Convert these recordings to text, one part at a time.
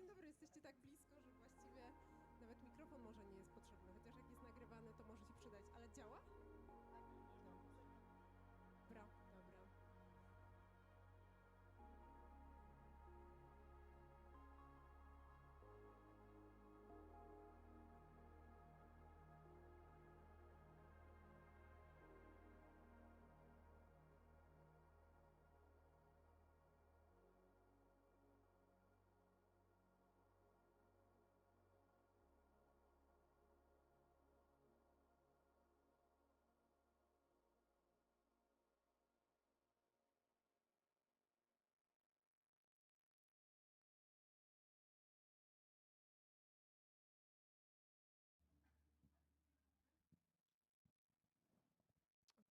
dobry, jesteście tak blisko, że właściwie nawet mikrofon może nie jest potrzebny, chociaż jak jest nagrywany, to może się przydać, ale działa? Dobra, dobra.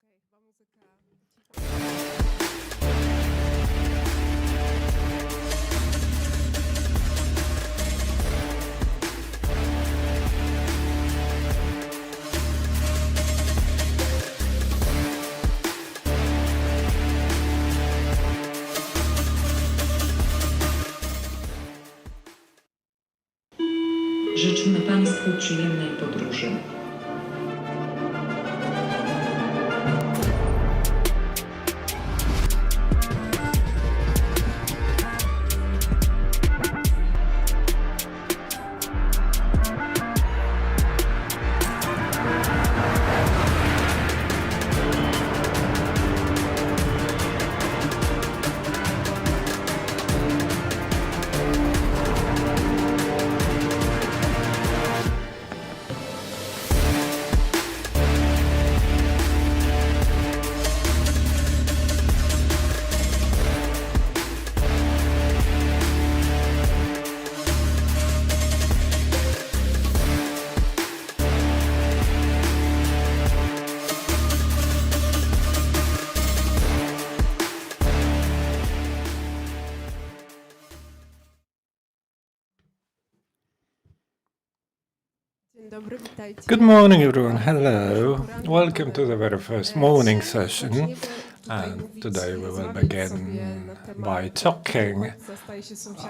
Okej, chyba muzyka. Życzymy Państwu przyjemnej podróży. Dzień dobry, witajcie. Good morning, everyone. Hello. Welcome to the very first morning session. And today we will begin by talking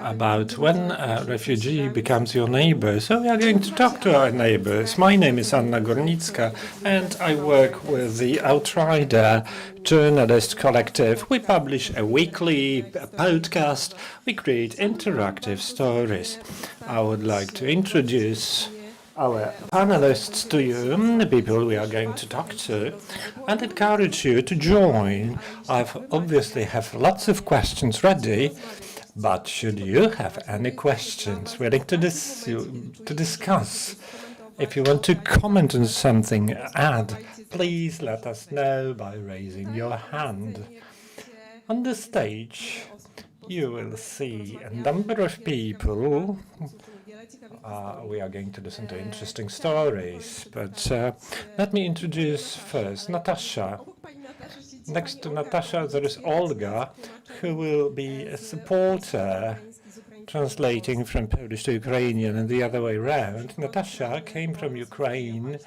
about when a refugee becomes your neighbour. So we are going to talk to our neighbours. My name is Górnicka, and I work with the Outrider journalist collective. We publish a weekly podcast. We create interactive stories. I would like to introduce our panelists to you, the people we are going to talk to, and encourage you to join. I've obviously have lots of questions ready, but should you have any questions willing to discuss, if you want to comment on something, add, please let us know by raising your hand. On the stage, you will see a number of people. We are going to listen to interesting stories, but let me introduce first Natasza. Next to Natasza, there is Olga, who will be a supporter, translating from Polish to Ukrainian and the other way around. Natasza came from Ukraine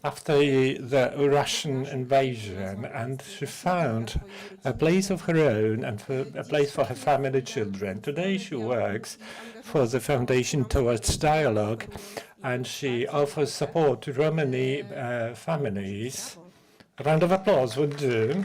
after the Russian invasion, and she found a place of her own and a place for her family children. Today she works for the Foundation Towards Dialogue, and she offers support to Romani families. A round of applause would do.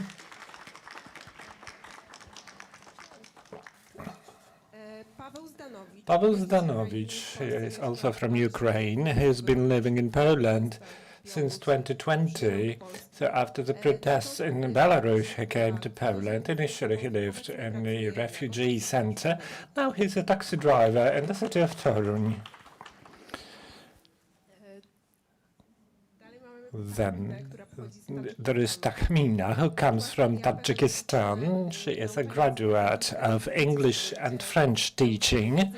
Pavel Zhdanovich is also from Ukraine. He has been living in Poland since 2020. So after the protests in Belarus, he came to Poland. Initially, he lived in the refugee center. Now he's a taxi driver in the city of Toruń. Then there is Tahmina, who comes from Tajikistan. She is a graduate of English and French teaching,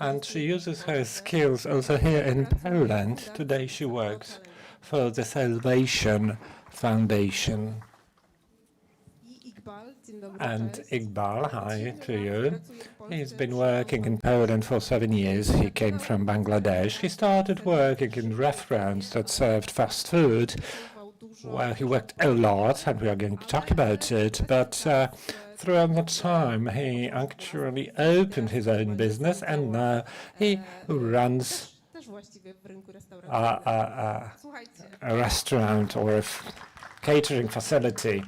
and she uses her skills also here in Poland. Today she works for the Salvation Foundation. And Iqbal, hi to you. He's been working in Poland for 7 years. He came from Bangladesh. He started working in restaurants that served fast food. Well, he worked a lot, and we are going to talk about it. But throughout the time, he actually opened his own business, and now he runs Też właściwie w rynku a, restauracyjnym. Słuchajcie, a restaurant or catering facility.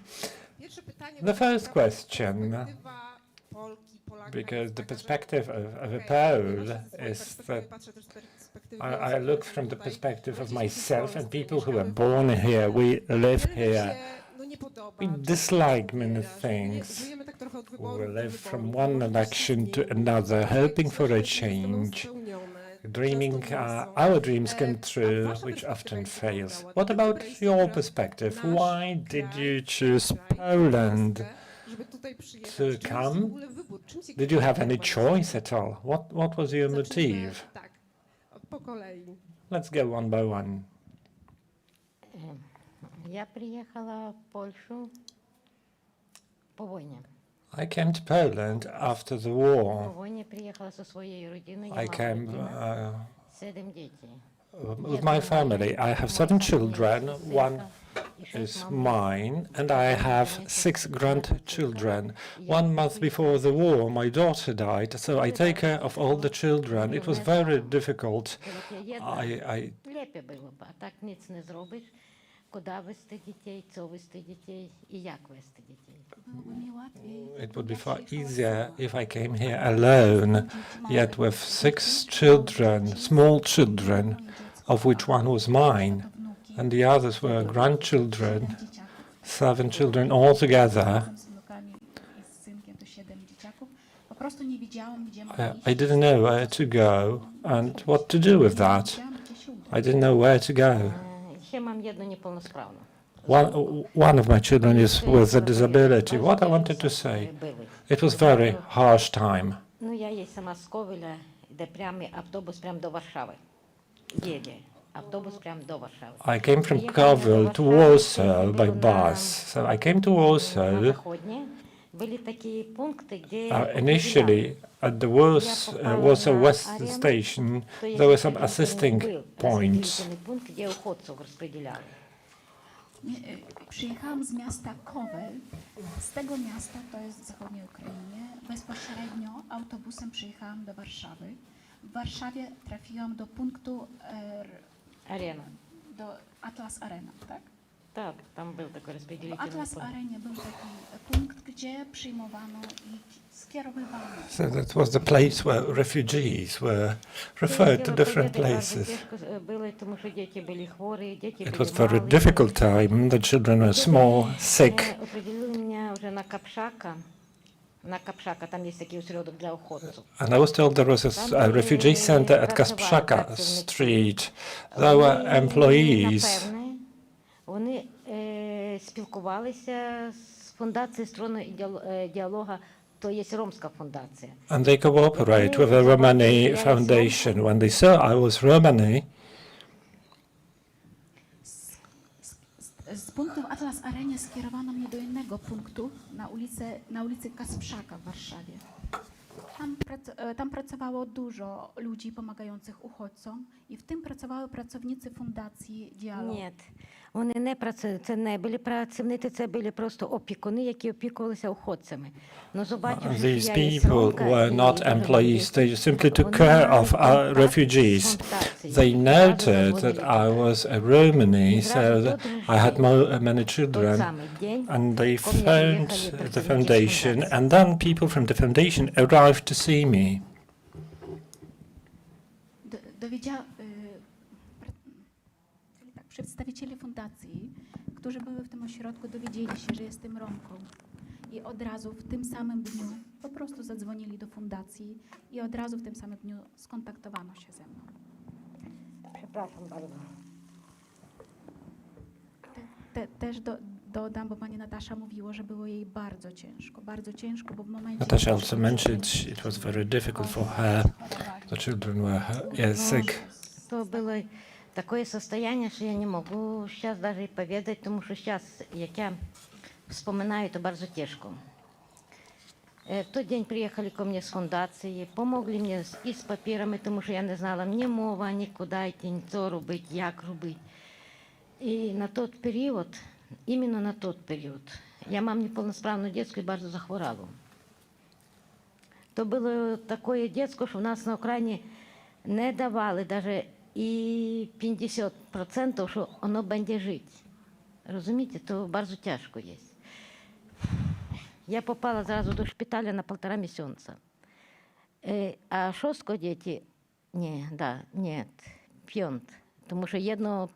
pierwsze pytanie. The first question, Perspektywa Polki, Polaka because jest the taka, że perspective of a okej, Pole ja patrzę ze swojej is perspektywy, that patrzę też z perspektywy I osób, look które from the tutaj perspective of urodzili się w myself and Polsce, people who were mieszkały w born Polsce. here. We live Wiele nam here. się, nie podoba, We czego dislike many wybierasz. things. Żyjemy tak trochę od wyboru We do live wyboru. from To one może coś się election to zmieni. another, Dzisiaj hoping for a coś jest ze mną change. spełnione, Dreaming często nie są. our dreams come A true, wasza which perspektywa often jak fails. wyglądała? What Dlaczego about wybraliście your akurat perspective? nasz Why did kraj, you choose Poland? Polskę, żeby tutaj przyjechać? to Czy jest come? w ogóle wybór? Czym się Did you have any kierowaliście? choice at all? What was your Zacznijmy, motive? tak, po kolei. Let's go one by one. Я приехала в Польшу по войне. I came to Poland after the По war. войне приехала со своей родиной. I came 7 детей. with my family. I have 7 children. One is mine, and I have 6 grandchildren. 1 month before the war, my daughter died, so I take care of all the children. It was very difficult. I Лепе було б, а так ніц не зробиш. Куди вести дітей, що вести дітей і як вести дітей. it would be far easier if I came here alone, yet with 6 children, small children, of which one was mine, and the others were grandchildren, 7 children altogether. I didn't know where to go and what to do with that. I didn't know where to go. Ще мам одну неповносправну. One of my children is with a disability. What I wanted to say, it was very harsh time. Ну, я є сама з Ковеля, де прямий автобус прямо до Варшави. Їде. Автобус прямо до Варшави. I came from Kovel to Warsaw by bus. So I came to На Warsaw. заходні були такі пункти, де Initially, at the Warsaw West Station, there were some assisting points. пункт, де уходців розподіляли. Przyjechałam z miasta Kowel. Z tego miasta, to jest w zachodniej Ukrainie, bezpośrednio autobusem przyjechałam do Warszawy. W Warszawie trafiłam do punktu Арена. do Atlas Arena, tak? Так, там був такий W розподілительний Atlas пункт. Arenie był taki punkt, gdzie przyjmowano i skierowywano. So that was the place where refugees were referred to different places. It was a very difficult time. The children were small, sick. Определили мене вже на Капшака, там є такий осередок для уходців. And I was told there was a refugee center at Kasprzaka Street. There were employees. Вони спілкувалися з фундацією «Сторони діалогу», то є Ромська фундація. And they cooperate with the Romani Foundation. When they saw I was Romani, Z punktu w Atlas Arenie skierowano mnie do innego punktu na ulicy Kasprzaka w Warszawie. Tam pracowało dużo ludzi pomagających uchodźcom i w tym pracowały pracownicy Fundacji Dialog. Ні, це не були працівники, це були просто опікуни, які опікувалися уходцями. Но побачивши, these що я є people Ромка, were і not дуже employees. They simply took Вони care мали of контакт refugees. з фундацією. They Зразу noted that заводили I was a Romani, so that I had many той children. самий день. And they ко мне phoned приїхали the працівники foundation, фундації. and then people from the foundation arrived to see me. Przedstawiciele fundacji, którzy były w tym ośrodku, dowiedzieli się, że jestem Romką i od razu w tym samym dniu po prostu zadzwonili do fundacji i od razu w tym samym dniu skontaktowano się ze mną. Przepraszam bardzo. Też dodam, bo pani Natasza mówiło, że było jej bardzo ciężko, bo w momencie... Natasza also mentioned it was very difficult for her. The children were sick. То було таке состояние, що я не можу зараз навіть повідати, тому що зараз, як я вспоминаю, то дуже тяжко. В той день приїхали ко мне з фундації, помогли мені і з папірами, тому що я не знала ні мова, ні куди йти, ні що робити, як робити. І на той період, іменно на той період, Я мам неполносправную детскую и bardzo захворала. То було таке дитятко, що в нас на Україні не давали навіть і 50%, що воно буде жити. Розумієте, то дуже тяжко є. Я попала зразу до шпиталя на 1,5 місяця. А 6 дітей, ні, 5. Тому що одного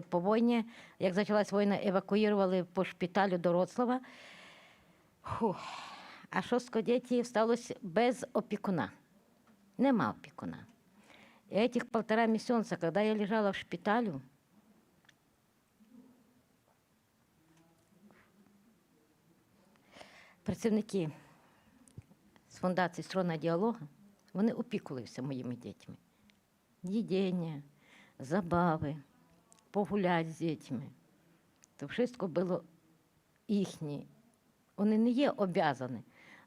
по війні, як почалась війна, евакуювали по шпиталю до Вроцлава. А 6 дітей сталося без опікуна. Нема опікуна. И этих 1,5 месяца, когда я лежала в шпиталю, працівники з фундації «Строна діалогу», вони опікувалися моїми дітьми. Їдення, забави, погуляти з дітьми. То все було їхнє. Вони не є обов'язані,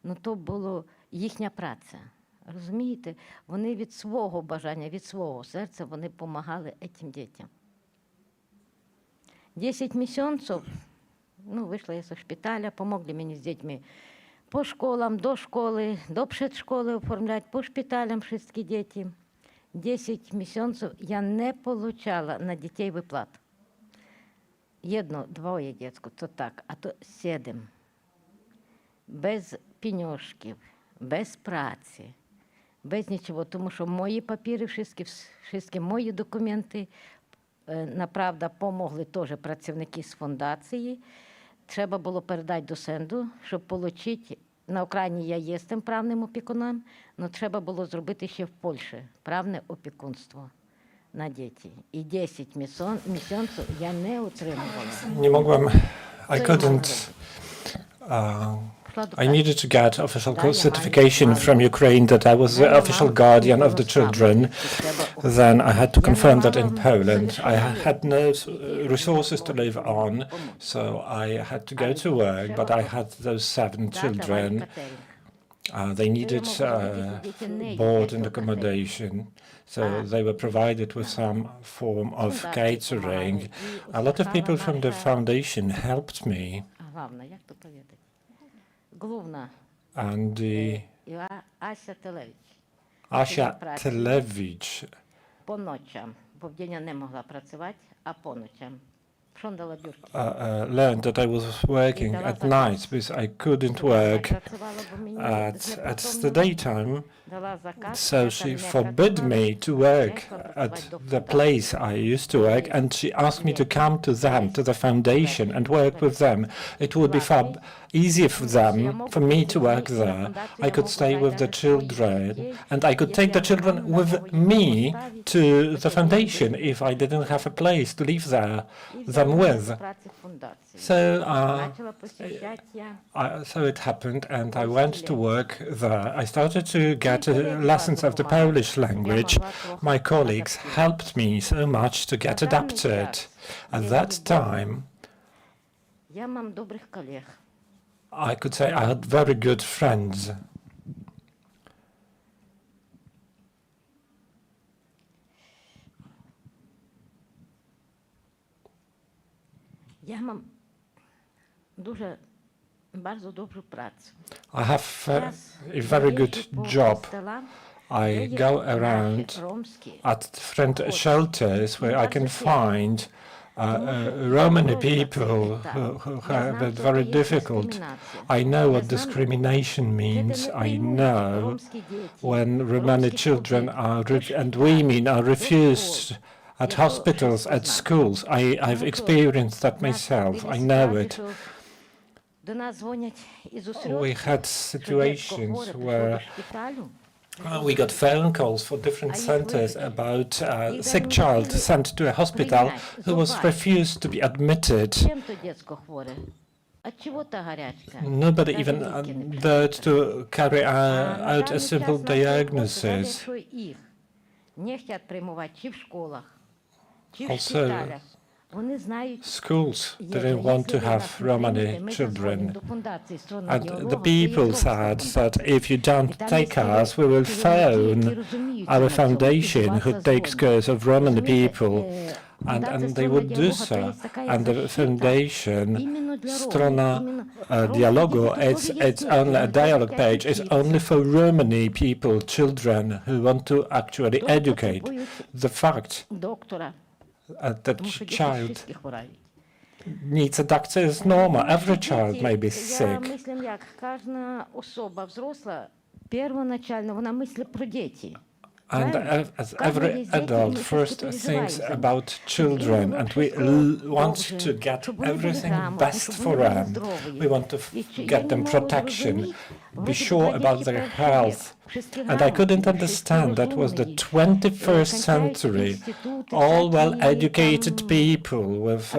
але то була їхня праця. Розумієте? Вони від свого бажання, від свого серця, вони допомагали цим дітям. 10 місяців, вийшла я з шпиталя, допомогли мені з дітьми по школам, до школи, до предшколи оформляти, по шпиталям всі діти. 10 місяців я не отримала на дітей виплат. 1-2 діток, то так, а то 7. Без пеньошків, без праці. Без нічого, тому що мої папіри, всі мої документи, направда, помогли теж працівники з фундації. Треба було передати до Сенду, щоб отримати, на Україні я є тим правним опікуном, але треба було зробити ще в Польщі правне опікунство на діти. І 10 місяців я не отримувала. Nie mogłam, I couldn't, I needed to get official certification from Ukraine that I was the official guardian of the children. Then I had to confirm that in Poland. I had no resources to live on, so I had to go to work, but I had those 7 children. They needed board and accommodation, so they were provided with some form of catering. A lot of people from the foundation helped me. And Asia Televich. По ночам, бо вдень я не могла працювати, а по ночам. Learned that I was working at night because I couldn't work at the daytime. So she forbid me to work at the place I used to work, and she asked me to come to them, to the foundation, and work with them. It would be far easier for me to work there. I could stay with the children, and I could take the children with me to the foundation if I didn't have a place to leave them with. So it happened, and I went to work there. I started to get lessons of the Polish language. My colleagues helped me so much to get adapted. At that time, I could say I had very good friends. I have a very good job. I go around at different shelters where I can find Romani people who have it very difficult. I know what discrimination means. I know when Romani children and women are refused at hospitals, at schools. I've experienced that myself. I know it. We had situations where we got phone calls for different centers about a sick child sent to a hospital who was refused to be admitted. Nobody even dared to carry out a simple diagnosis. Also, schools didn't want to have Romani children. And the people said that if you don't take us, we will phone our foundation who takes care of Romani people. and they would do so. And the foundation, Strona Dialogu, it's only a dialogue page. It's only for Romani people, children who want to actually educate. The fact that child needs a doctor is normal. Every child may be sick. And as every adult first thinks about children, and we want to get everything best for them. We want to get them protection, be sure about their health. And I couldn't understand that was the 21st century. All well-educated people with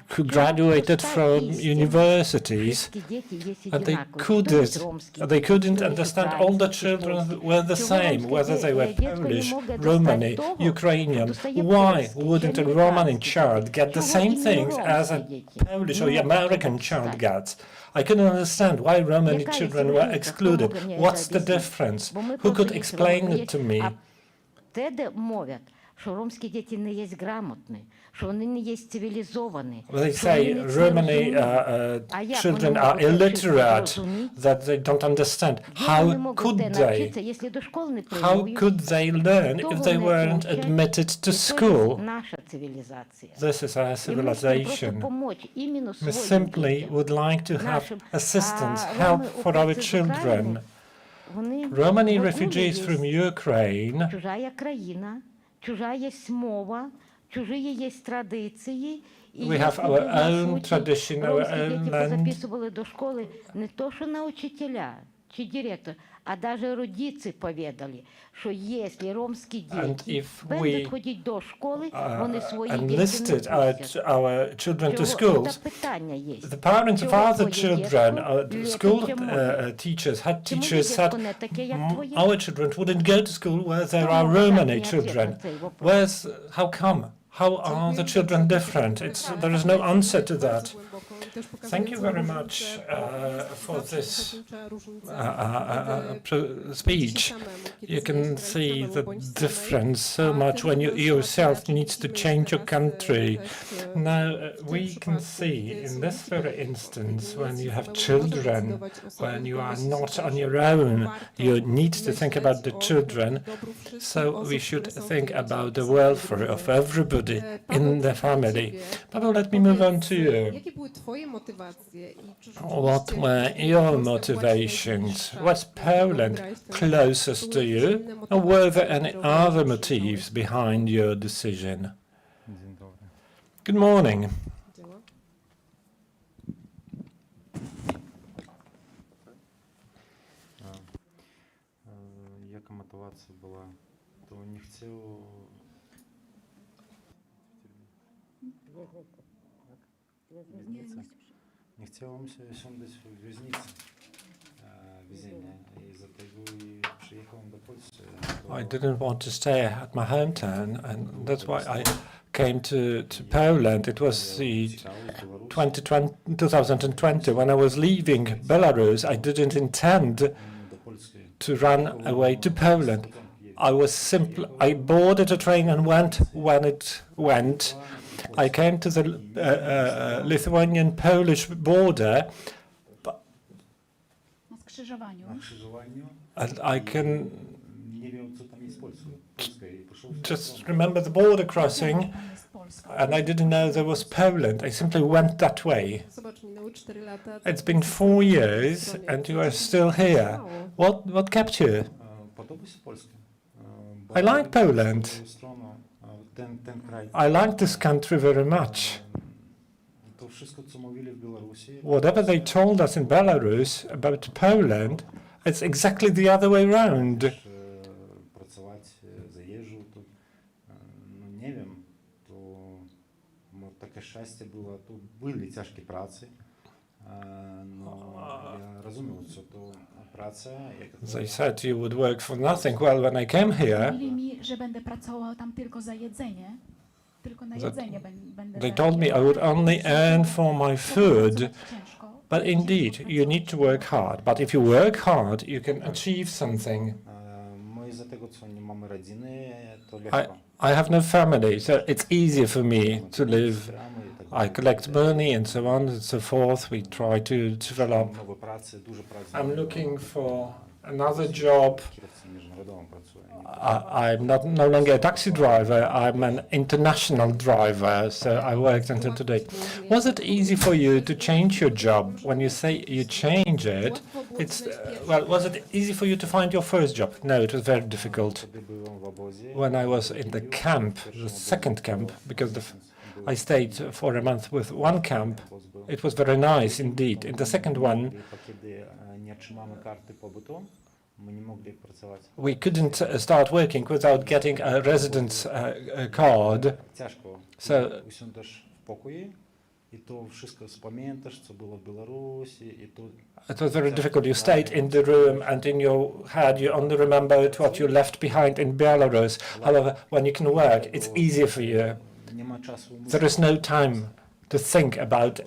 who graduated from universities, and they couldn't understand all the children were the same, whether they were Polish, Romani, Ukrainian. Why wouldn't a Romani child get the same things as a Polish or American child gets? I couldn't understand why Romani children were excluded. What's the difference? Who could explain it to me? They say Romani children are illiterate, that they don't understand. How could they? How could they learn if they weren't admitted to school? This is our civilization. We simply would like to have assistance, help for our children. Romani refugees from Ukraine, we have our own tradition, our own land. And if we enlisted our children to schools, the parents of other children, the school teachers said, our children wouldn't go to school where there are Romani children. How come? How are the children different? There is no answer to that. Thank you very much for this speech. You can see the difference so much when you yourself need to change your country. Now, we can see in this very instance, when you have children, when you are not on your own, you need to think about the children. So we should think about the welfare of everybody in the family. Pavel, let me move on to you. What were your motivations? Was Poland closest to you, or were there any other motives behind your decision? Good morning. Jaka motywacja była? To nie chciało... Nie chciało mi się osiądać w wieżnicy więzienia i dlatego i przyjechałem do Polski. I didn't want to stay at my hometown, and that's why I came to Poland. It was the 2020 when I was leaving Belarus. I didn't intend to run away to Poland. I boarded a train and went when it went. I came to the Lithuanian-Polish border, and I can just remember the border crossing, and I didn't know there was Poland. I simply went that way. It's been 4 years, and you are still here. What kept you? I like Poland. I like this country very much. Whatever they told us in Belarus about Poland, it's exactly the other way around. They said you would work for nothing. Well, when I came here, they told me I would only earn for my food. But indeed, you need to work hard. But if you work hard, you can achieve something. tego, co nie mamy rodziny, to I, lekko. I have no family, so it's easier for me to live. I collect money and so on and so forth. We try to develop. Nowe pracy, dużo pracy. I'm looking for another job. Kierowcą międzynarodowym pracuję. I'm no longer a taxi driver. I'm an international driver, so I worked until today. Was it easy for you to change your job? When you say you change it, it's well. Was it easy for you to find your first job? No, it was very difficult. Wtedy byłem w obozie. When I was in the camp, the second camp, because I stayed for a month with one camp, it was very nice indeed. In the second one, Kiedy nie otrzymamy karty pobytu, my nie mogli pracować. we couldn't start working without getting a residence card. Ciężko. So Usiądziesz w pokoju i to wszystko spamiętasz, co było w Białorusi i to it was very difficult. You stayed in the room and in your head you only remembered what you left behind in Belarus. However, when you can work, it's easier for you. nie ma czasu. There is no time to think about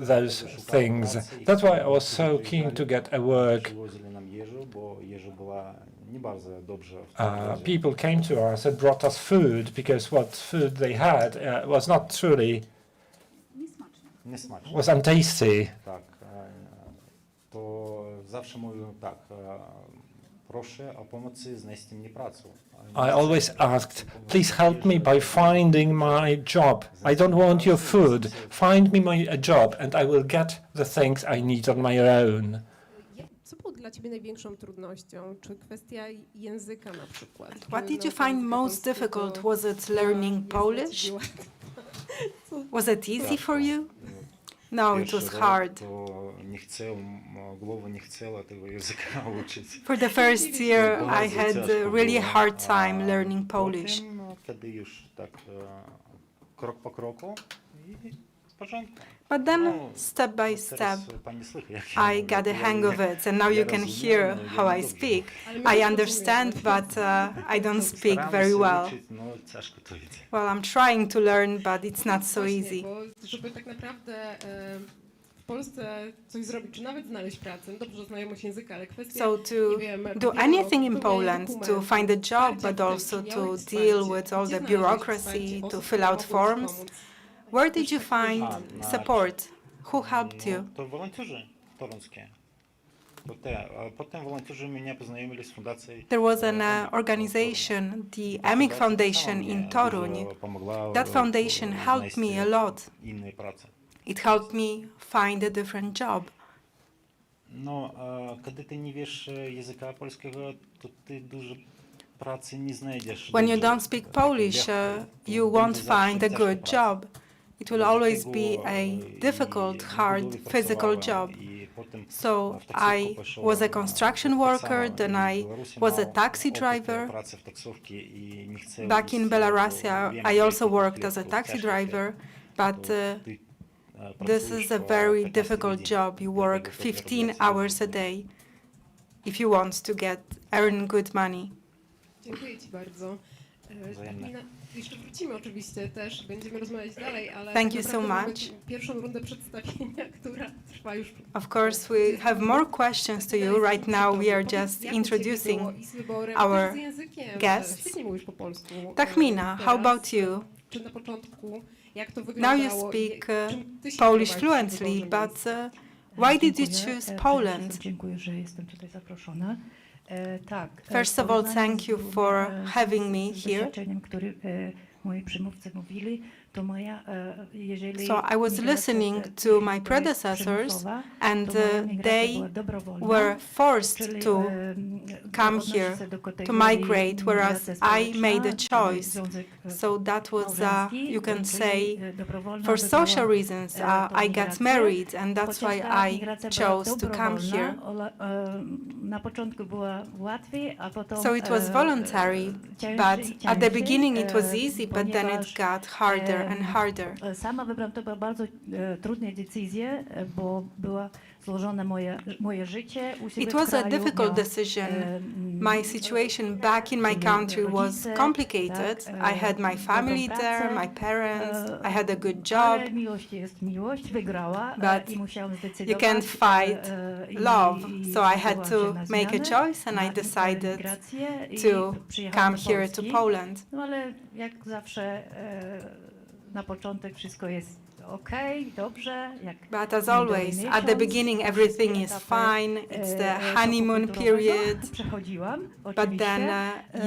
those things. That's why I was so keen to get a work. Przywozili nam jeżu, bo jeża była nie bardzo dobrze w tym razie. People came to us and brought us food because what food they had was not truly, Niesmaczne. Niesmacznie. was untasty. Tak. To zawsze mówię tak. Proszę o pomocy, znajście mnie pracę. I always asked, please help me by finding my job. I don't want your food. Find me a job and I will get the things I need on my own. Co było dla ciebie największą trudnością? Czy kwestia języka na przykład? What Czy did you nauka find języka most polskiego difficult? Was it learning jest dla Polish? ciebie łatwa? Was it easy for you? No, it was hard. To nie chcę, głowa nie chciała tego języka uczyć. For the first year, I had a really hard time learning Polish. Potem, kiedy już tak krok po kroku i w porządku. But then, No, step by teraz step, pani słycha, jak I got a hang of it, and now you can hear how I speak. I understand, but I don't speak very well. No, ciężko to idzie. Well, I'm trying to learn, but it's not so Właśnie, easy. Bo żeby tak naprawdę w Polsce coś zrobić, czy nawet znaleźć pracę, no dobrze, znajomość języka, ale kwestia, So to nie wiem, do papieru, anything in wypełniania Poland, to dokumentów, find a job, wsparcia but w tym, also czy to miałeś deal wsparcie? with all Gdzie the znaleźć bureaucracy, wsparcie to osób, fill które out mogą ci forms. pomóc? Where did you find support? Who helped you? To волонтеры toruńskie. Potem волонтеры mnie познакомили z fundacją. There was an organization, the EMIC Foundation in Toruń. That foundation helped me a lot. Innej pracy. It helped me find a different job. No, kiedy ty nie wiesz języka polskiego, to ty dużo pracy nie znajdziesz. When you don't speak Polish, you won't find a good job. It will always be a difficult, hard, physical job. So I was a construction worker, then I was a taxi driver. Back in Belarus, I also worked as a taxi driver, but this is a very difficult job. You work 15 hours a day if you want to earn good money. Dziękuję ci bardzo. Tahmina, jeszcze wrócimy oczywiście też, będziemy rozmawiać dalej, ale Thank tak you so naprawdę mamy much. pierwszą rundę przedstawienia, która trwa już. Of course, we have more questions to you. Right now, we are just introducing our guests. Świetnie mówisz po polsku. Tahmina, how about you? Czy na początku, jak to Now wyglądało? you speak Czym ty się Polish kierowałaś przy fluently, wyborze but miejsca? why did you Dziękuję. choose Przede Poland? wszystkim dziękuję, że jestem tutaj zaproszona. Tak. First of all, thank you for having me here. Doświadczeniem, który moi przymówcy mówili, to moja, jeżeli So I was migracja listening to przyjdzie my predecessors, przymusowa, and to moja migracja they była dobrowolna, were forced czyli, to come odnosi here się do to kategorii migrate, whereas migracja I made a społeczna, choice. związek, So that was, małżeński, you can czyli, say, dobrowolna for wybrała, social reasons, tą I got migrację. married, and that's Chociaż why ta I migracja była chose to come here. dobrowolna, na początku była łatwiej, a potem So it was voluntary, but at the beginning it was easy, but then it got harder and harder. Sama wybrałam, to była bardzo trudne decyzje, bo była złożone moje życie u siebie It w was a kraju, difficult miałam, decision. My situation back in my country was complicated. I had my family there, my parents, I had a good job. Ale miłość jest miłość, wygrała But i musiałam you zdecydować. can't fight love, so I had to zdecydołam się na make a zmianę, choice and I na decided migrację i to przyjechałam come do here to Polski. Poland. No ale jak zawsze na początek wszystko jest okej, dobrze. Jak But as minął always, miesiąc, at the beginning everything is etapy, fine, it's the szoku honeymoon kulturowego period, przechodziłam, but oczywiście. then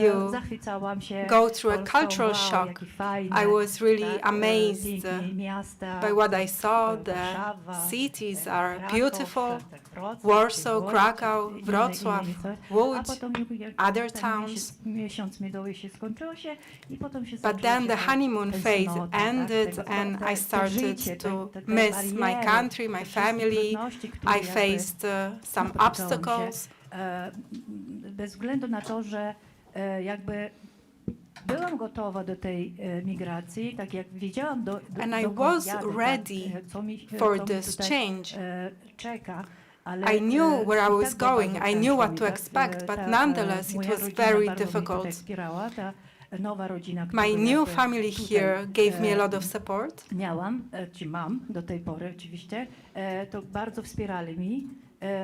you Zachwycałam się go through a Polską, cultural wow, shock. jaki fajny, I was really tak, amazed piękne miasta, by what I saw. The Warszawa, cities are Kraków, beautiful, tak, Wrocław, Warsaw, Łódź, Krakow, inne Wrocław, miejsca. A Łódź, potem other ten towns. miesiąc miodowy się skończyło się i potem się But zaczęło then się the ta honeymoon phase tęsknota, tak, ended tego- and I to started życie, to te miss my bariery, country, my te wszystkie family. trudności, które I jakby faced some napotykałam obstacles. się, bez względu na to, że jakby byłam gotowa do tej migracji, tak jak wiedziałam, And I dokąd was jadę, ready tak, co mi for this tutaj, change. czeka. Ale, I knew where I i was tak było going. bardzo I knew ciężko what mi, to tak, expect, but ta, nonetheless it moja was rodzina very bardzo mnie tutaj difficult. wspierała, ta nowa rodzina, którą My new jakby family tutaj, here gave me a lot of support. miałam, czy mam do tej pory oczywiście, to bardzo wspierali mi,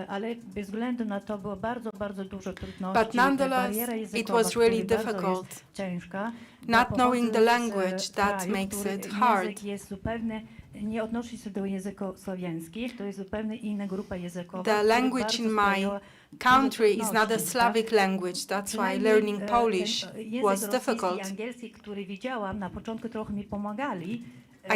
ale bez względu na to było bardzo, bardzo dużo trudności. But nonetheless, Bariera it językowa, was really która bardzo difficult. jest ciężka. Not Ja knowing the pochodzę z language, that kraju, makes który it hard. Język jest zupełnie, nie odnosi się do języków słowiańskich, to jest zupełnie inna grupa językowa. The która language bardzo in my sprawiała country is dużo not a trudności, Slavic language, that's why Przynajmniej, learning Polish język was rosyjski difficult. i angielski, który widziałam, na początku trochę mi pomagali.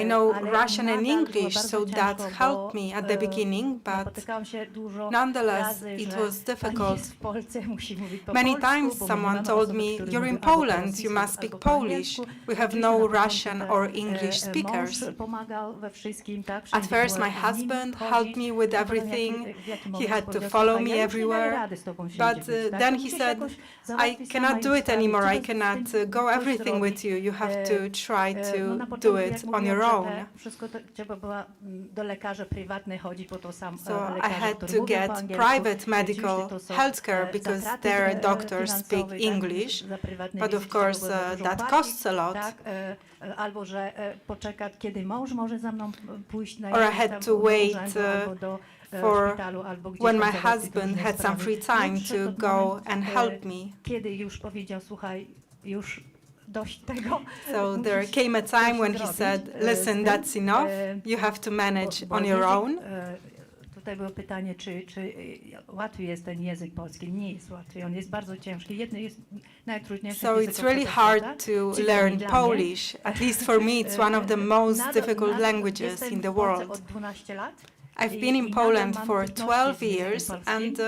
I know ale Russian and nadal było English, bardzo so that ciężko, helped bo, me at the beginning, but napotykałam się dużo nonetheless, razy, it że was pani difficult. jest w Polsce, musi mówić po Many polsku, times bo my someone mamy told osoby, me, które "You're in mówią albo po Poland, you rosyjsku, must speak albo po Polish. angielsku. We have Oczywiście no na początku Russian ten, or English speakers." Mąż pomagał we wszystkim, tak? At wszędzie first, była my z nim husband chodzić, helped me with a potem everything. w jakim He momencie had to powiedział, follow "Słuchaj, me ja już nie daję everywhere, rady z tobą but wszędzie być, tak? then To he musisz said, jakoś I załatwić cannot sama do i it anymore. I ustawić, trzeba cannot z tym go coś everything zrobić." with you. You have to try No, na to początku, do jak it on mówiłam, your że own. wszystko to trzeba było do lekarza prywatnego chodzić, bo to sam So I lekarze, had który to mówił po get angielsku. private medical Oczywiście to są, healthcare because zatraty their doctors speak finansowe, tak, English. za prywatne But of wizyty trzeba course, było za dużo that płacić, costs a lot. tak, albo że poczekać, kiedy mąż może za mną pójść na Or I jakiś had tam to wait, urzędu, albo do for szpitalu, albo gdzieś when tam my załatwić husband różne had some sprawy. free time No, przyszedł to go moment, and help me. kiedy już powiedział, słuchaj, już dość tego. So there musisz came a time when he zrobić, said, z listen, tym, that's enough. You have to manage bo on your język, own. Tutaj było pytanie, czy łatwy jest ten język polski. Nie jest łatwy, on jest bardzo ciężki. Jedno jest najtrudniejsze. So it's really hard to learn Polish. At least for me, it's one of the most difficult languages in the world. Od 12 lat. I've been in Poland for 12 years and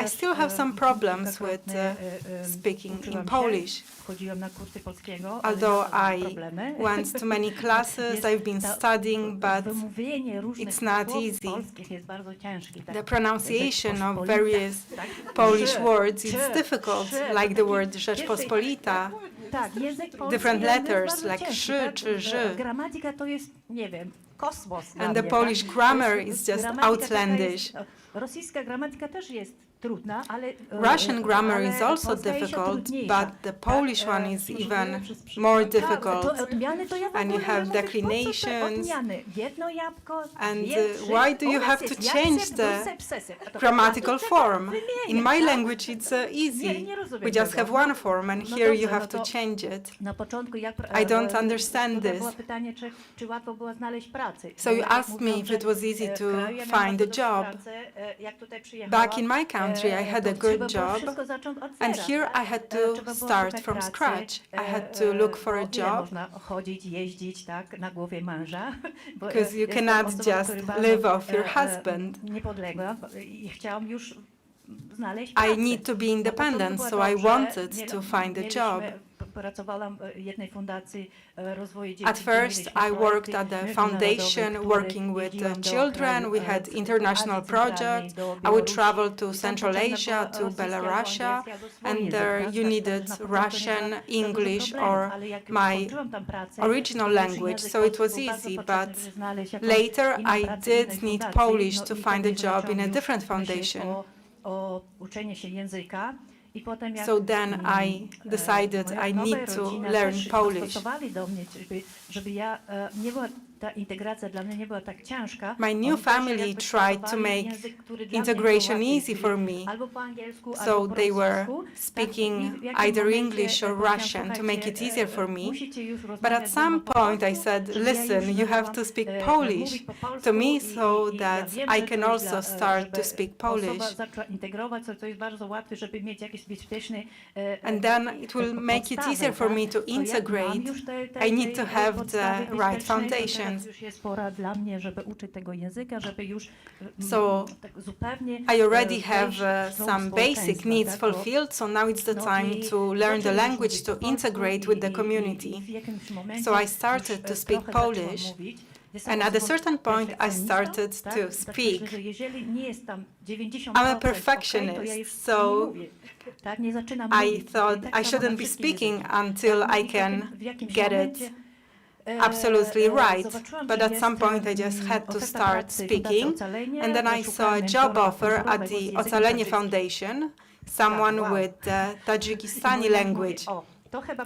I still have some problems with speaking in Polish. Chodziłam na kursy polskiego, Although ale I problemy. went to many classes, I've been studying, but wymówienie różnych it's not słów easy. polskich jest bardzo ciężki. Tak? the pronunciation of Rzeczpospolita, various tak? Polish Ż, words is ć, difficult, sz, like the taki word pierwszy- Rzeczpospolita. Tak, język polski Different jest letters, bardzo like ciężki, szy tak? czy ży. Gramatyka to jest, nie wiem, kosmos dla And the mnie, Polish tak? grammar To jest- is just gramatyka taka outlandish. jest- rosyjska gramatyka też jest trudna, ale Russian grammar ale is also polska jest difficult, trudniejsza. but the Polish Tak, one is służyłem even przez more Tak, to difficult. odmiany to ja w And you ogóle have mówię, po co te declinations. odmiany? Jedno jabłko, And dwie, trzy, why do you have to osyp, change jacep, the dusep, sesep. A to grammatical trzeba form? wymieniać, In my tak? language it's easy. Nie rozumiem We just tego. have one form and No here dobrze, you have no to to- change it. Na początku jak I don't understand tutaj this. było pytanie, czy łatwo było znaleźć pracę. So Bo you jak asked me mówią, if że, it was easy to w kraju ja miałam find bardzo a dobrą job. pracę, jak tutaj przyjechałam, Back in my country, I had a to trzeba good było job, wszystko zacząć od and zera, here tak? I had Trzeba to było start szukać from pracy, scratch. I had to look for a bo ile job można chodzić, jeździć tak, na głowie męża. Bo, because you jestem cannot osobą, just która bardzo, live off your husband. niepodległa i chciałam już znaleźć I pracę. need to be Na independent, początku so było I dobrze, wanted nie- to find a mieliśmy job. pracowałam w jednej fundacji rozwoju dzieci. At first, I worked at the foundation working with children. We had international projects. I would travel to Central Asia, to Belarus, and there you needed Russian, English, or my original language, so it was easy. But later, I did need Polish to find a job in a different foundation. So then I decided I need to learn Polish. My new family tried to make integration easy for me, so they were speaking either English or Russian to make it easier for me. But at some point I said, listen, you have to speak Polish to me so that I can also start to speak Polish. And then it will make it easier for me to integrate. I need to have the right foundations. So I already have some basic needs fulfilled, so now it's the time to learn the language to integrate with the community. So I started to speak Polish, and at a certain point I started to speak. I'm a perfectionist, so I thought I shouldn't be speaking until I can get it absolutely right. But at some point I just had to start speaking, and then I saw a job offer at the Ocalenie Foundation, someone with the Tajikistani language.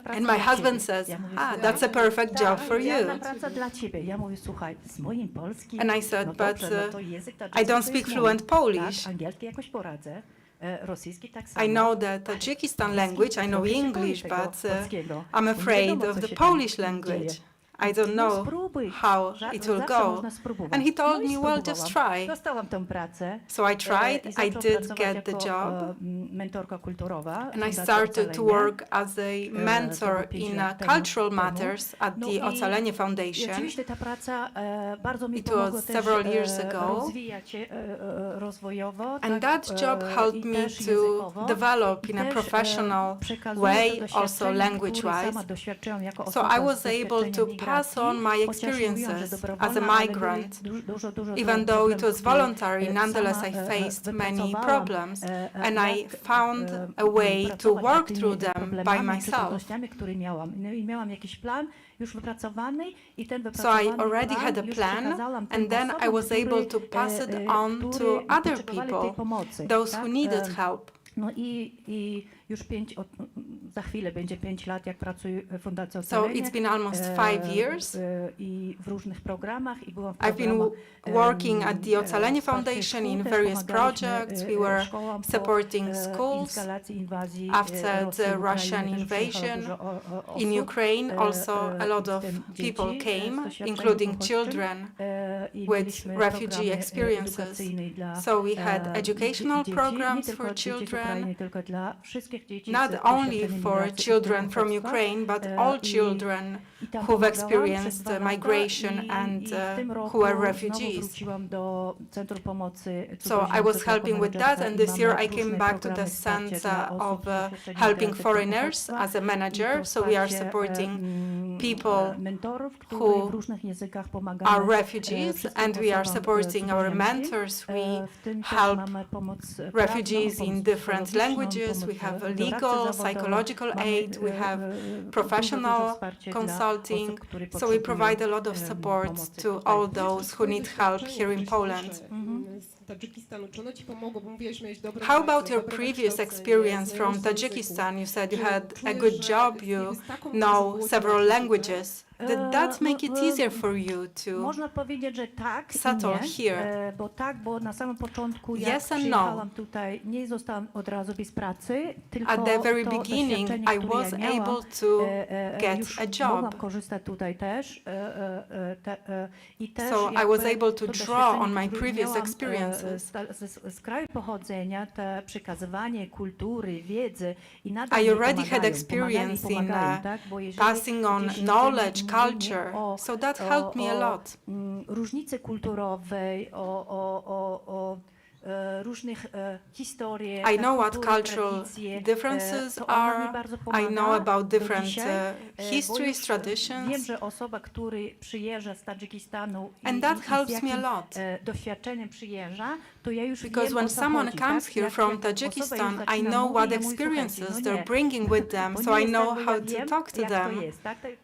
And my husband says, that's a perfect job for you. And I said, but I don't speak fluent Polish. I know the Tajikistan language, I know English, but I'm afraid of the Polish language. I don't know how it will go. And he told me, well, just try. So I tried, I did get the job, and I started to work as a mentor in cultural matters at the Ocalenie Foundation. It was several years ago, and that job helped me to develop in a professional way, also language-wise. So I was able to pass on my experiences as a migrant. Even though it was voluntary, nonetheless I faced many problems, and I found a way to work through them by myself. So I already had a plan, and then I was able to pass it on to other people, those who needed help. So it's been almost 5 years. I've been working at the Ocalenie Foundation in various projects. We were supporting schools after the Russian invasion. In Ukraine, also a lot of people came, including children with refugee experiences. So we had educational programs for children, not only for children from Ukraine, but all children who've experienced migration and who are refugees. So I was helping with that, and this year I came back to the center of helping foreigners as a manager. So we are supporting people who are refugees, and we are supporting our mentors. We help refugees in different languages. We have legal, psychological aid, we have professional consulting, so we provide a lot of support to all those who need help here in Poland. How about your previous experience from Tajikistan? You said you had a good job, you know several languages. Did that make it easier for you to settle here? Yes and no. At the very beginning, I was able to get a job. So I was able to draw on my previous experiences. I already had experience in passing on knowledge, culture, so that helped me a lot. różnych historii. I know what kultury, cultural tradycje, differences to ona mi are. bardzo I pomaga know about do different dzisiaj, bo histories, już, traditions. Wiem, że osoba, która przyjeżdża z Tadżykistanu And that i z helps me a jakim lot. Doświadczeniem przyjeżdża, to ja już Because wiem, when o co someone chodzi, comes tak? here from Tajikistan, I know what experiences they're bringing with them, so I know how to talk to them.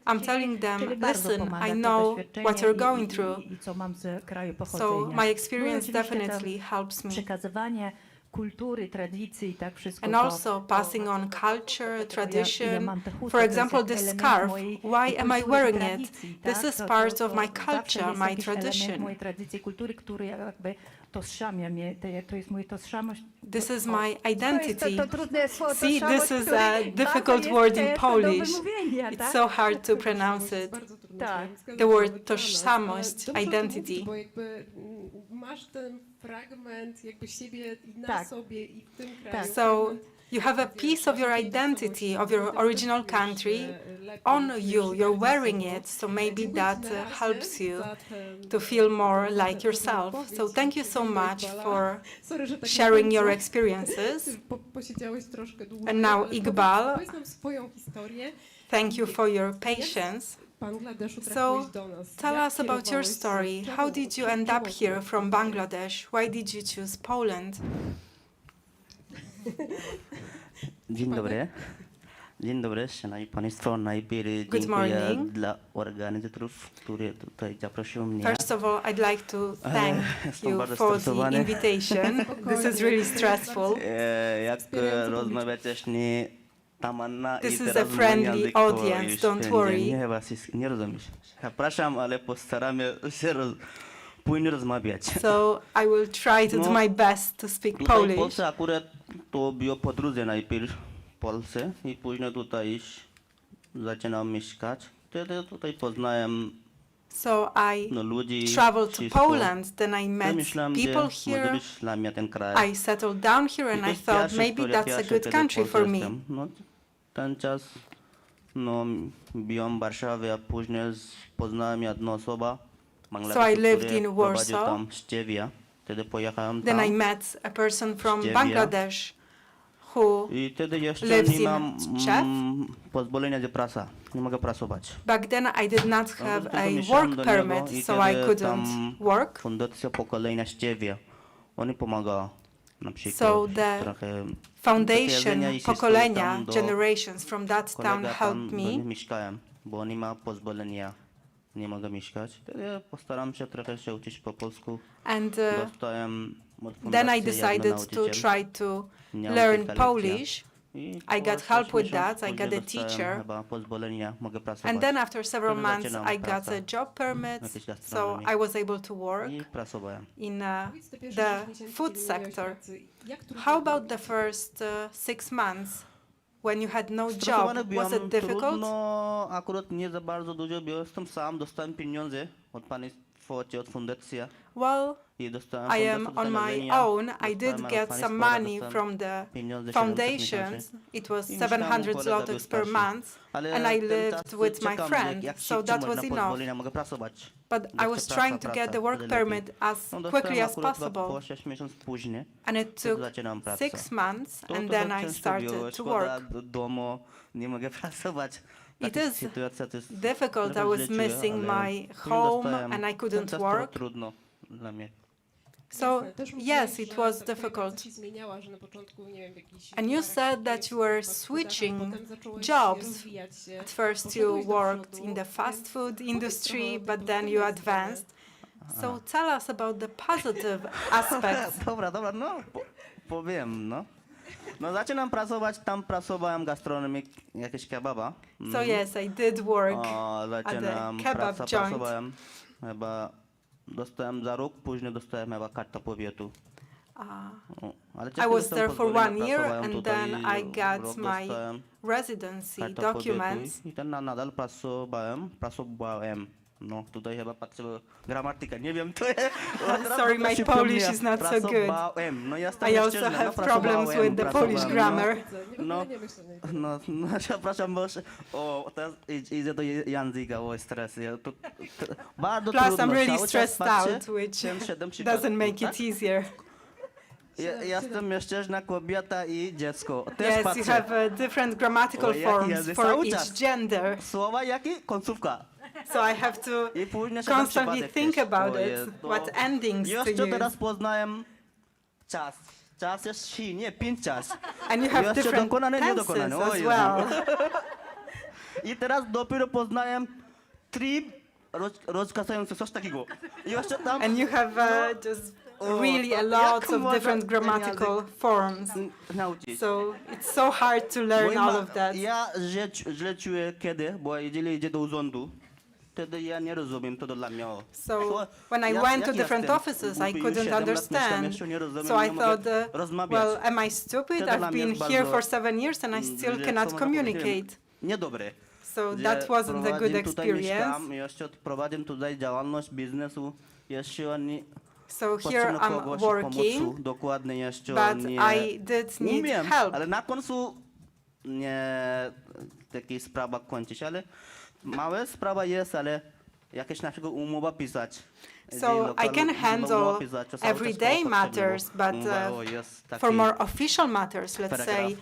I'm telling them, listen, I know what you're going through. I co mam z kraju So pochodzenia. my experience oczywiście definitely helps me. Przekazywanie kultury, tradycji i tak wszystko. And to- also passing on culture, ja tradition. mam te chusty, For to jest example, jak this element scarf. mojej Why am I kultury, wearing it? tradycji, This tak? is part of my zawsze culture, jest my jakiś element tradition. mojej tradycji, kultury, który jakby tożsamia mnie, to jest moja tożsamość. This is my identity. To trudne słowo, See, tożsamość, this is które a bardzo difficult jest word in ciężko do Polish. wymówienia, It's tak? so hard to pronounce it. Bardzo trudne Tak. słowo. Zgadzam The się, word nawet dla nas, tożsamość, ale dobrze o tym identity. mówić, bo jakby masz ten fragment jakby siebie i na Tak. sobie i w tym kraju. Tak. So fragment you have a piece of your identity, of your original country on you. You're wearing it, so maybe that helps you to feel more like yourself. So thank you so much for sharing your experiences. Posiedziałeś troszkę dłużej. And now, ale Iqbal. Powiedz nam swoją historię. Thank you for your patience. W Bangladeszu So, trafiłeś do nas. Tell Jak us about your kierowałeś story. się? How did you end Czemu up here akurat from tutaj? Bangladesh? Why did you choose Poland? Dzień dobry. Dzień dobry, szanowni państwo. Najpierw Good dziękuję morning. dla organizatorów, którzy tutaj zaprosili mnie. First of all, I'd like to thank Jestem you bardzo for the stresowany. invitation. This is really stressful. Jak rozmawiać nie Tahmina This i is a teraz friendly mój język to audience, już don't będzie worry. nie rozumiesz. Przepraszam, ale postaramy się później rozmawiać. So I will try to do my best to speak Tutaj w Polish. Polsce akurat to było podróże najpierw w Polsce i później tutaj zaczynam mieszkać. Wtedy tutaj poznałem So I ludzi. traveled to wszystko. Poland, then I met Myślałem, people że może here. być dla mnie ten kraj. I settled down here and to I jest thought pierwsza maybe historia, that's a pierwsza, good kiedy w country Polsce for me. jestem. No, ten czas byłem w Warszawie, a później poznałem jedną osobę. So I lived in prowadził Warsaw. tam Szczewia. Wtedy pojechałem Then I tam. met a person from Szczebia. Bangladesh who I wtedy jeszcze lives nie in mam Szczep. pozwolenia do pracy. Nie mogę pracować. back then I did not have Tylko a myślałem work do niego permit, i so I wtedy couldn't tam work. Fundacja pokolenia Szczewia. Oni pomagają. Na przykład So the trochę Foundation, jedzenia i wszystko pokolenia, tam do generations from that town kolega tam helped do nich me. mieszkałem, bo nie ma pozwolenia. Nie mogę mieszkać. Wtedy postaram się trochę się uczyć po polsku. And Dostałem od then I fundacji decided jedną to nauczyciel. try to Miałem learn kilka lekcji. Polish. I I po got 6 help with miesięcy that, I później got a dostałem teacher. chyba pozwolenia, mogę pracować. And then after several Wtedy months zaczynam I got pracę. a job permit, Jakiejś so gastronomii. I was able to work I pracowałem. in Powiedz te pierwsze the 6 miesięcy, food kiedy nie miałeś sector. pracy. Jak trudno How było? about the first 6 months when you had no job? Stresowany Was it byłem, difficult? trudno, akurat nie za bardzo dużo, bo jestem sam, dostałem pieniądze od państwa czy od fundacji. Well, I dostałem I am fundację on my zalewenia, own. I dostałem did get państwa, some money dostałem from the pieniądze 700 foundations. miesięcy. It was I myślałem, 700 kolega zlotys per wystarczy. month, Ale and I ten lived czas with my czekam, friend, jak so szybciej that można was enough. pozwolenia, mogę pracować. But Bo I chcę was praca, trying to get praca, the work wtedy lepiej. permit as No, quickly dostałem as akurat possible. po 6 miesięcy później. And it Wtedy took zaczynam pracę. 6 months, To and trochę then I ciężko started było, to szkoda work. do domu, nie mogę pracować. It Taka is sytuacja to jest difficult. I trochę was źle czuję, missing ale my później home, dostałem. and I Ten couldn't czas trochę work. trudno dla mnie. So Jasne. Też yes, mówiłeś, it że was ta twoja praca difficult. się zmieniała, że na początku, nie wiem, w jakichś And you barach said that szybkich, you were fast foodach, a switching potem zacząłeś jobs. rozwijać się. At first you Poszedłeś do worked przodu, in the fast więc food powiedz industry, trochę o tej but then you pozytywnej advanced. Aha. So tell us about the positive aspects. Dobra, no powiem, no. No zaczynam pracować, tam pracowałem gastronomii, jakieś kebaba. So yes, I did work. O, zaczynam kebab joint. pracowałem, chyba dostałem za rok, później dostałem chyba kartę powiatu. O, ale I ciężko was dostałem there for pozwolenia, 1 year, pracowałem and tutaj, then I got rok my dostałem residency kartę documents. powiatu i ten nadal pracowałem. No, tutaj chyba patrzę, gramatyka, nie wiem, to jest... Sorry, my Polish is not so good. Pracowałem, no ja jestem I also mężczyzna, have no, problems with the pracowałem, Polish no. grammar. No. Nie myślę, No, przepraszam, bo teraz idę do języka, o stres. Bardzo Plus, trudno. I'm really Cały czas stressed patrzę, out, which 7 doesn't make tak? it easier. Jestem mężczyzna, kobieta i dziecko. Też Yes, you patrzę. have different grammatical jaki forms język? for Cały each czas. gender. Słowa jakie? Końcówka. So I have to I później się na constantly przypadek think też. about O it, jest, to- what endings to Jeszcze use. teraz poznałem czas. Czas jest si, nie 5 czas. And you have Jeszcze different dokonane, tenses niedokonane. O as Jezu. well. I teraz dopiero poznałem 3 rozkazające coś takiego. I jeszcze tam And you have just really a lot jak of można different ten grammatical forms. nauczyć. So it's so hard to learn all of that. Ja źle czuję kiedy, bo jeżeli idzie do urzędu, wtedy ja nie rozumiem, to dla mnie. So when I went to different offices, I couldn't understand. So I thought, well, am I stupid? I've been here for 7 years and I still cannot communicate. Niedobre. So that wasn't a good experience. Jeszcze prowadzę tutaj działalność biznesu, jeszcze oni So here I'm kogoś working, pomocy, dokładnie jeszcze but nie I did need umiem, help. ale na końcu nie takie sprawa kończyć, ale mała sprawa jest, ale jakieś na przykład umowa pisać. So I can handle everyday matters, but for more official matters, let's say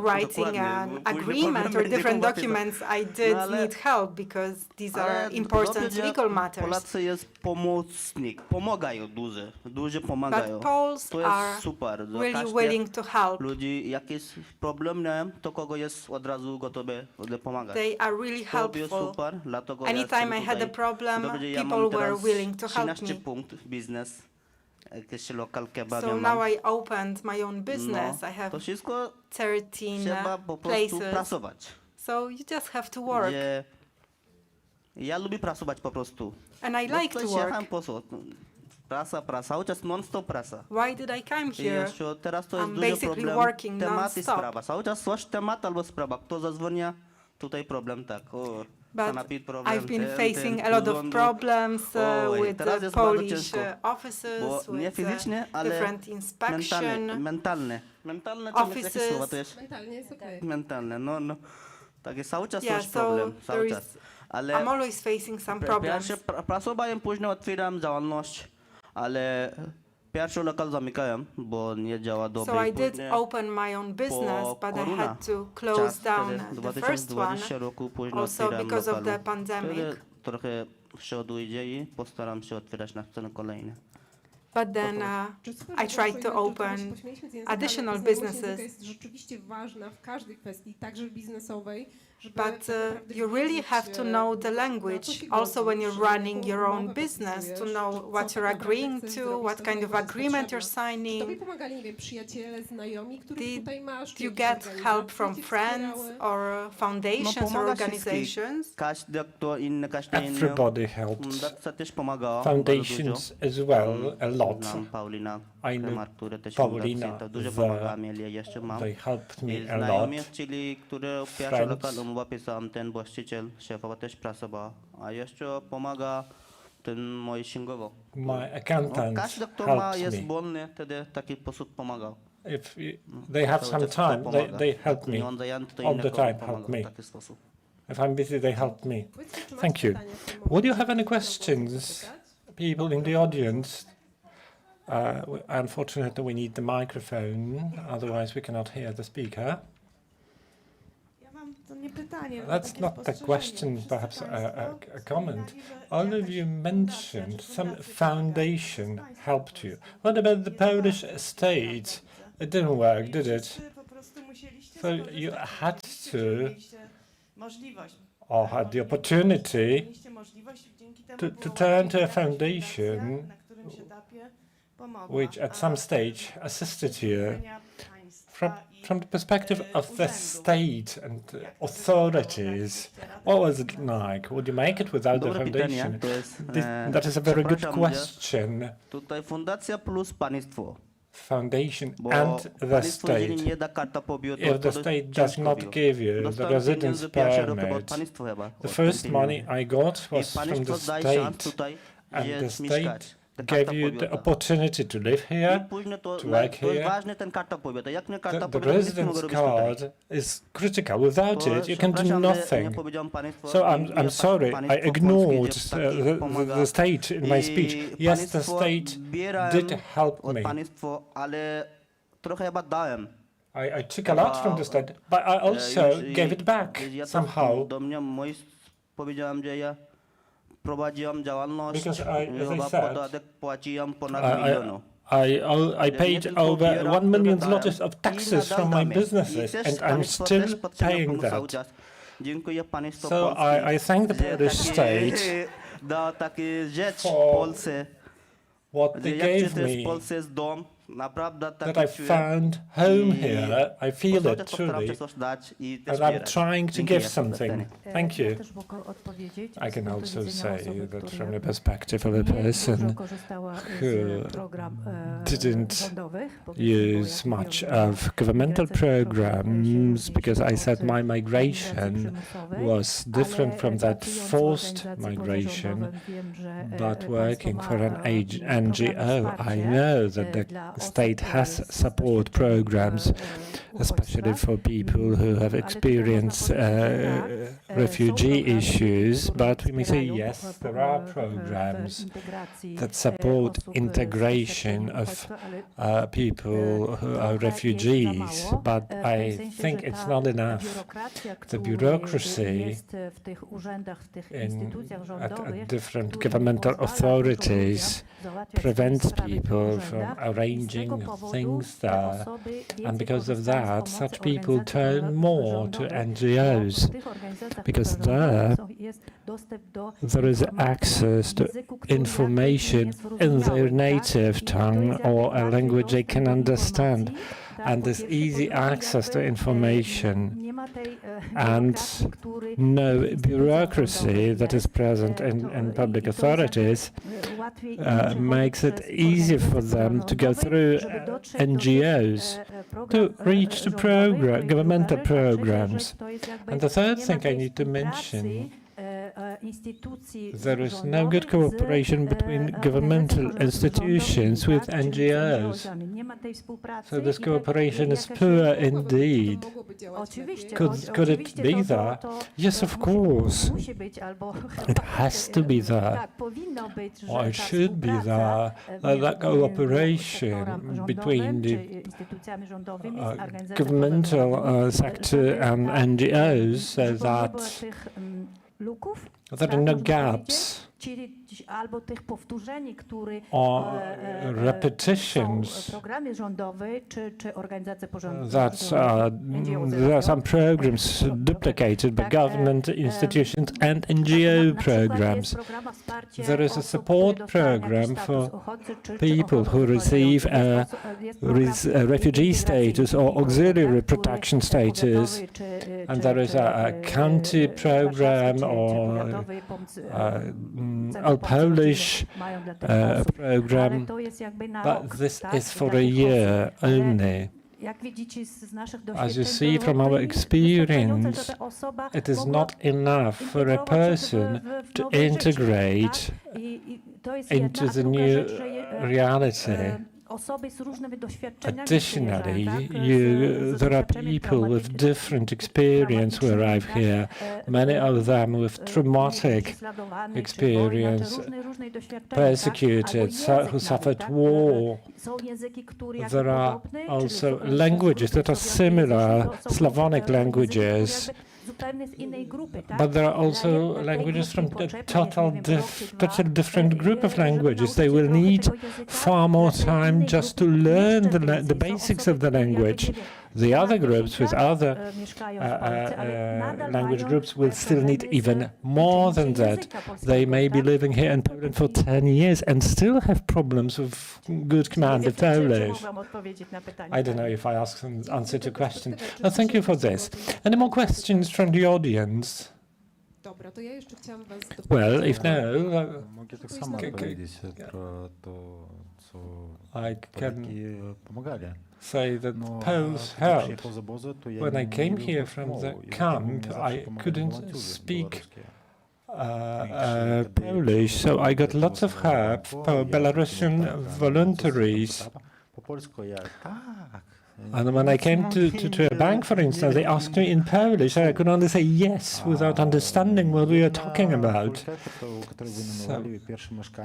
writing an agreement or different documents, I did need help because these are important legal matters. Polacy jest pomocnik, pomagają dużo pomagają. But Poles To jest are super. że really każdy willing to help. ludzi, jakiś problem, nie, to kogo jest od razu gotowy pomagać. They are really To jest helpful. super, dlatego Anytime ja I had a problem, people were willing to help 13 me. punkt biznes, jakiś lokal kebab So mam. now I opened my own business. I have To wszystko 13 trzeba po prostu places. pracować. So you just have to work. Gdzie ja lubię pracować po prostu. And I like to work. Po co? Praca, cały czas non-stop praca. Why did I come I here? jeszcze teraz to jest I'm duży basically problem. working Temat i non-stop. sprawa. Cały czas coś temat albo sprawa. Kto zadzwonia, tutaj problem tak. O, But sanepid problem, I've been ten, facing a lot of urządu. problems Oj, with teraz the jest bardzo Polish ciężko. offices, Bo nie with fizycznie, ale different inspection mentalne. Mentalne to jest jakie offices. słowa to jest? Mentalnie jest okej. Mentalne, no. Takie cały czas Yeah, coś so problem, there cały is, czas. Ale I'm always facing some problems. pierwsze pracowałem, później otwieram działalność, ale pierwszy lokal zamykałem, bo nie działa dobrze. So I I did później open my own business, po but I korona had to close czas down wtedy, the first one, 2020 roku później also otwieram because of lokalu. the pandemic. Wtedy trochę przodu idzie i postaram się otwierać na sceny kolejne. But then I tried to open additional businesses. Jest rzeczywiście ważna w każdej kwestii, także biznesowej, żeby But tak naprawdę you really wiedzieć, have to know the language also when you're running your own business, to know what you're agreeing to, what kind of agreement you're Tobie signing. pomagali, nie wiem, przyjaciele, znajomi, których Did tutaj masz? you czy get organizacje help from cię friends wspierały? or foundations or pomaga organizations? Każdy kto inny, Everybody helped. Datsa też pomagała. Foundations as well, a lot. Znam Paulina, I know Marturę też Paulina, fundację, to dużo the- pomaga, Amelia jeszcze mam. They helped I me a lot. znajomi, czyli które pierwszy Friends. lokal umowa pisałem, ten właściciel, szefowa też pracowała. A jeszcze pomaga ten mój księgowo. My accountant Każdy kto ma helped jest me. wolny, wtedy taki sposób pomagał. If they have some time, they help me. On zajęty, to all inny the komu time pomagał help me. w taki sposób. If I'm busy, they help me. Powiedzcie, czy macie Thank you. pytania w tym Would you momencie? have any questions, people in the audience? Unfortunately, we need the microphone, otherwise we cannot hear the speaker. Ja mam to nie pytanie, That's takie not a spostrzeżenie. question, Wszyscy perhaps państwo a comment. wspominali, że All of jakaś you fundacja mentioned czy some fundacja foundation pomaga z helped you. państwem. What about the Nie Polish zawsze state? pieniądze. It didn't work, I did it? wszyscy po prostu musieliście So skorzystać, you bo had mieliście, to, czy mieliście możliwość. or had the opportunity Mieliście możliwość, dzięki temu to było turn łatwiej to a jakaś foundation fundacja, na którym się etapie pomogła. which at some stage assisted you from, I from the perspective of the state and the authorities. What was it like? Would you make it without the Dobre pytanie, foundation? to jest, That is a very good przepraszam, że question. tutaj fundacja plus państwo. Foundation Bo and the państwo, jeżeli state. nie da karta pobytu, If the to state does ciężko not było. give you the Dostałem residence pieniądze pierwszy rok od permit, państwa chyba. the od first tym money pieniędzy. I got I was from the państwo daje szans state, tutaj, and gdzie the state mieszkać. gave you the opportunity to live here, to work here. The residence card is critical. Without it, you can do nothing. So I'm sorry, I ignored the state in my speech. Yes, the state did help me. I took a lot from the state, but I also gave it back somehow. Because as I said, I paid over 1 million zlotys of taxes from my businesses, and I'm still paying that. So I thank the Polish state for what they gave me, that I found home here. I feel it truly, and I'm trying to give something. Thank you. I can also say that from the perspective of a person who didn't use much of governmental programs, because I said my migration was different from that forced migration, but working for an NGO, I know that the state has support programs, especially for people who have experienced refugee issues. But we may say, yes, there are programs that support integration of people who are refugees, but I think it's not enough. The bureaucracy at different governmental authorities prevents people from arranging things there, and because of that, such people turn more to NGOs, because there is access to information in their native tongue or a language they can understand, and there's easy access to information, and no bureaucracy that is present in public authorities makes it easier for them to go through NGOs to reach the governmental programs. And the third thing I need to mention, there is no good cooperation between governmental institutions with NGOs. So this cooperation is poor indeed. Could it be there? Yes, of course. It has to be there. Or it should be there. That cooperation between the governmental sector and NGOs, so that there are no gaps or repetitions, that there are some programs duplicated by government institutions and NGO programs. There is a support program for people who receive a refugee status or auxiliary protection status, and there is a county program or a Polish program, but this is for a year only. As you see from our experience, it is not enough for a person to integrate into the new reality. Additionally, there are people with different experience who arrive here, many of them with traumatic experience, persecuted, who suffered war. There are also languages that are similar, Slavonic languages, but there are also languages from a totally different group of languages. They will need far more time just to learn the basics of the language. The other groups with other language groups will still need even more than that. They may be living here in Poland for 10 years and still have problems with good command of Polish. I don't know if I answered your question. No, thank you for this. Any more questions from the audience? Well, if no, I can say that Poles helped. When I came here from the camp, I couldn't speak Polish, so I got lots of help for Belarusian voluntaries. And when I came to a bank, for instance, they asked me in Polish, and I could only say yes without understanding what we were talking about. So,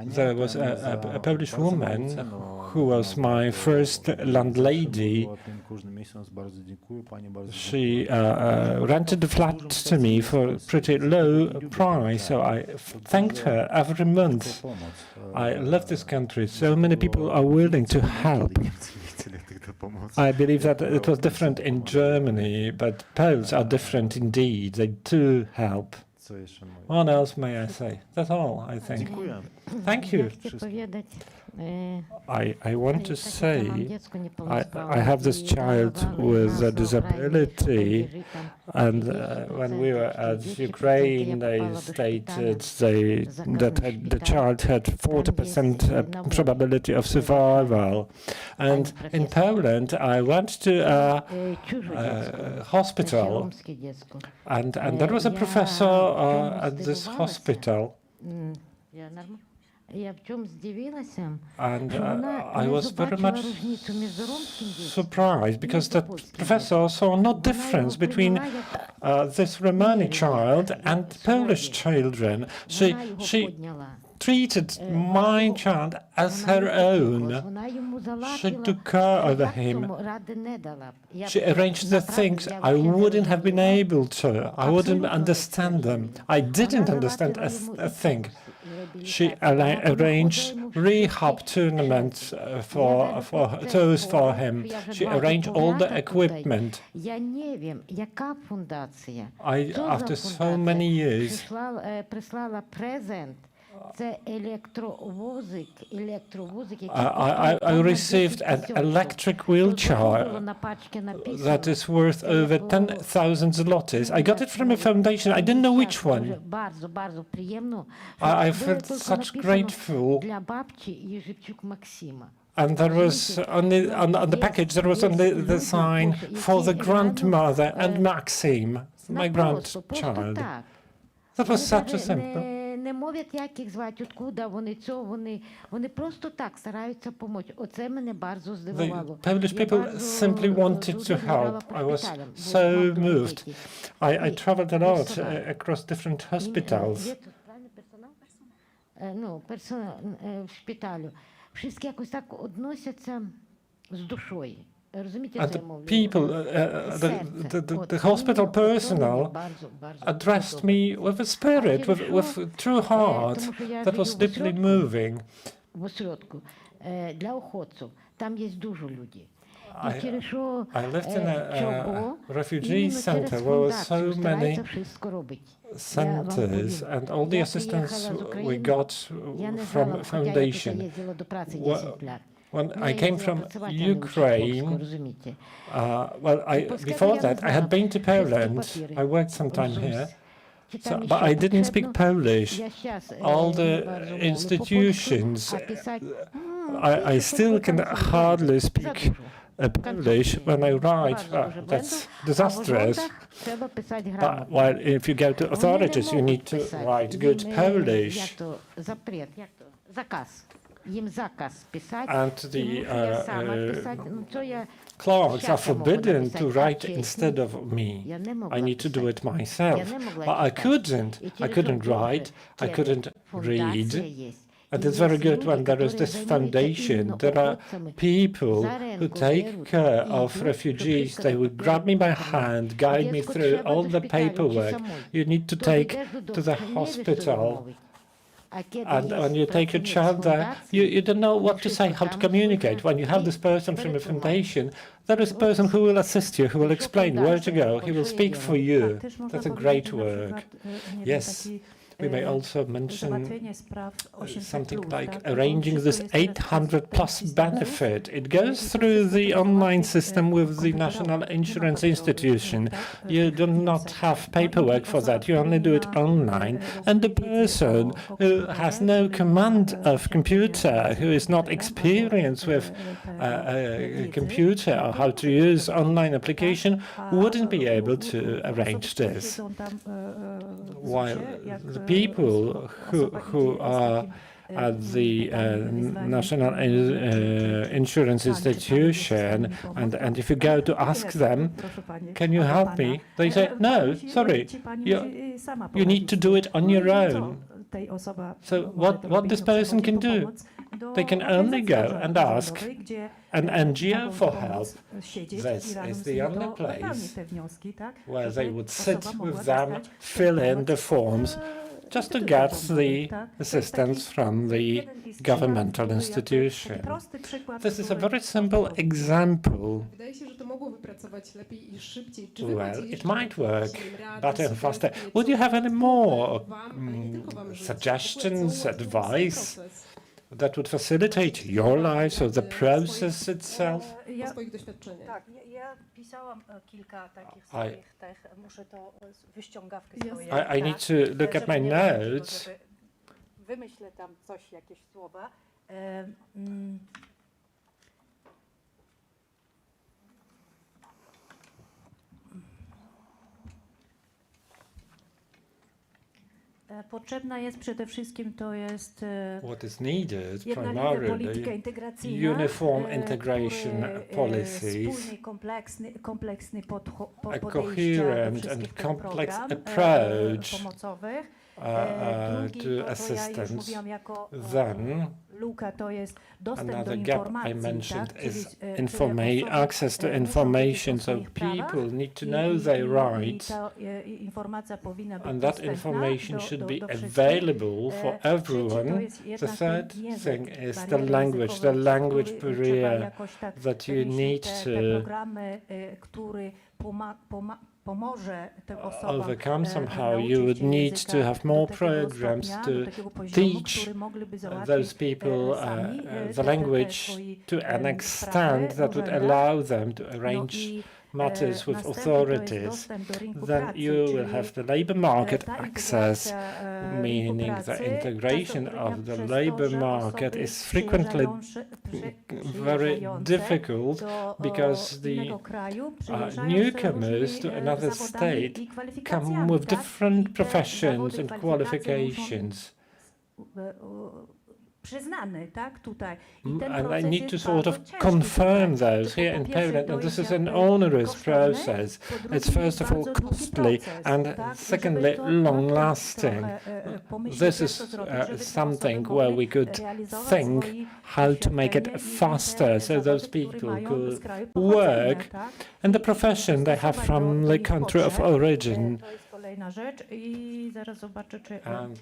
there was a Polish woman who was my first landlady. She rented the flat to me for a pretty low price, so I thanked her every month. I love this country. So many people are willing to help. I believe that it was different in Germany, but Poles are different indeed. They do help. What else may I say? That's all, I think. Thank you. I want to say, I have this child with a disability, and when we were at Ukraine, they stated that the child had 40% probability of survival. And in Poland, I went to a hospital, and there was a professor at this hospital. And I was very much surprised because the professor saw no difference between this Romani child and Polish children. She treated my child as her own. She took care of him. She arranged the things I wouldn't have been able to. I wouldn't understand them. I didn't understand a thing. She arranged rehab tournaments for him. She arranged all the equipment. After so many years, I received an electric wheelchair that is worth over 10,000 zlotys. I got it from a foundation. I didn't know which one. I felt such grateful. And there was on the package there was only the sign for the grandmother and Maxim, my grandchild. That was such a simple. Не мовлять, як їх звати, откуда вони цього, вони просто так стараються допомогти. Оце мене дуже здивувало. The Polish people simply wanted to help. I was so moved. I traveled a lot across different hospitals. Ну, персонал в шпиталю. Всі якось так відносяться з душою. And the people, the hospital personnel addressed me with a spirit, with true heart that was deeply moving. I lived in a refugee center where there were so many centers, and all the assistance we got from foundation. When I came from Ukraine, before that, I had been to Poland. I worked some time here, but I didn't speak Polish. All the institutions, I still can hardly speak Polish when I write. That's disastrous. But while if you go to authorities, you need to write good Polish. And the clerks are forbidden to write instead of me. I need to do it myself. But I couldn't write, I couldn't read. And it's very good when there is this foundation. There are people who take care of refugees. They will grab me by hand, guide me through all the paperwork you need to take to the hospital. And when you take your child there, you don't know what to say, how to communicate. When you have this person from the foundation, there is a person who will assist you, who will explain where to go. He will speak for you. That's a great work. Yes. We may also mention something like arranging this 800-plus benefit. It goes through the online system with the National Insurance Institution. You do not have paperwork for that. You only do it online. And the person who has no command of computer, who is not experienced with a computer or how to use online application, wouldn't be able to arrange this. While the people who are at the national insurance institution, and if you go to ask them, can you help me? They say, no, sorry, you need to do it on your own. So what this person can do? They can only go and ask an NGO for help. This is the only place where they would sit with them, fill in the forms, just to get the assistance from the governmental institution. This is a very simple example. Well, it might work better and faster. Would you have any more suggestions, advice that would facilitate your life or the process itself? I need to look at my notes. Wymyślę tam coś, jakieś słowa. Potrzebna jest przede wszystkim to jest what is needed primarily uniform integration policies, a coherent and complex approach to assistance. Then another gap I mentioned is access to information, so people need to know their rights, and that information should be available for everyone. The third thing is the language barrier that you need to overcome somehow. You would need to have more programs to teach those people the language to an extent that would allow them to arrange matters with authorities. Then you will have the labor market access, meaning the integration of the labor market is frequently very difficult because the newcomers to another state come with different professions and qualifications. And I need to sort of confirm those here in Poland, and this is an onerous process. It's first of all costly, and secondly long-lasting. This is something where we could think how to make it faster, so those people could work in the profession they have from the country of origin. And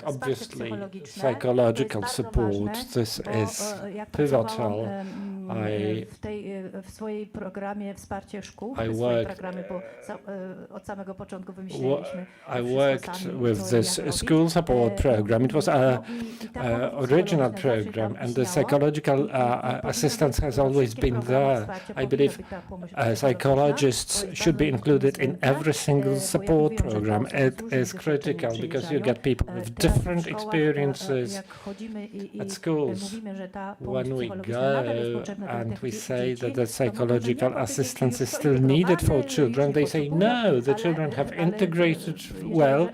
obviously psychological support, this is pivotal. I worked with this school support program. It was an original program, and the psychological assistance has always been there. I believe psychologists should be included in every single support program. It is critical because you get people with different experiences at schools. When we go and we say that the psychological assistance is still needed for children, they say, no, the children have integrated well,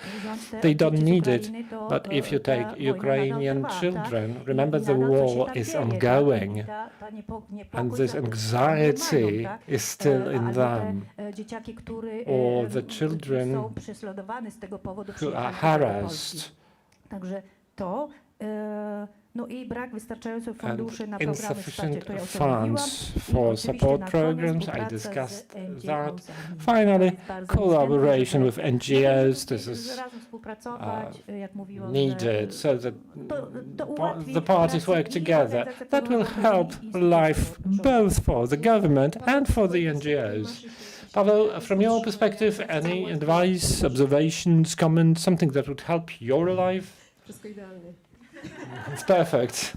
they don't need it. But if you take Ukrainian children, remember the war is ongoing, and this anxiety is still in them. Or the children who are harassed. And insufficient funds for support programs, I discussed that. Finally, collaboration with NGOs, this is needed so that the parties work together. That will help life both for the government and for the NGOs. Pavel, from your perspective, any advice, observations, comments, something that would help your life? It's perfect.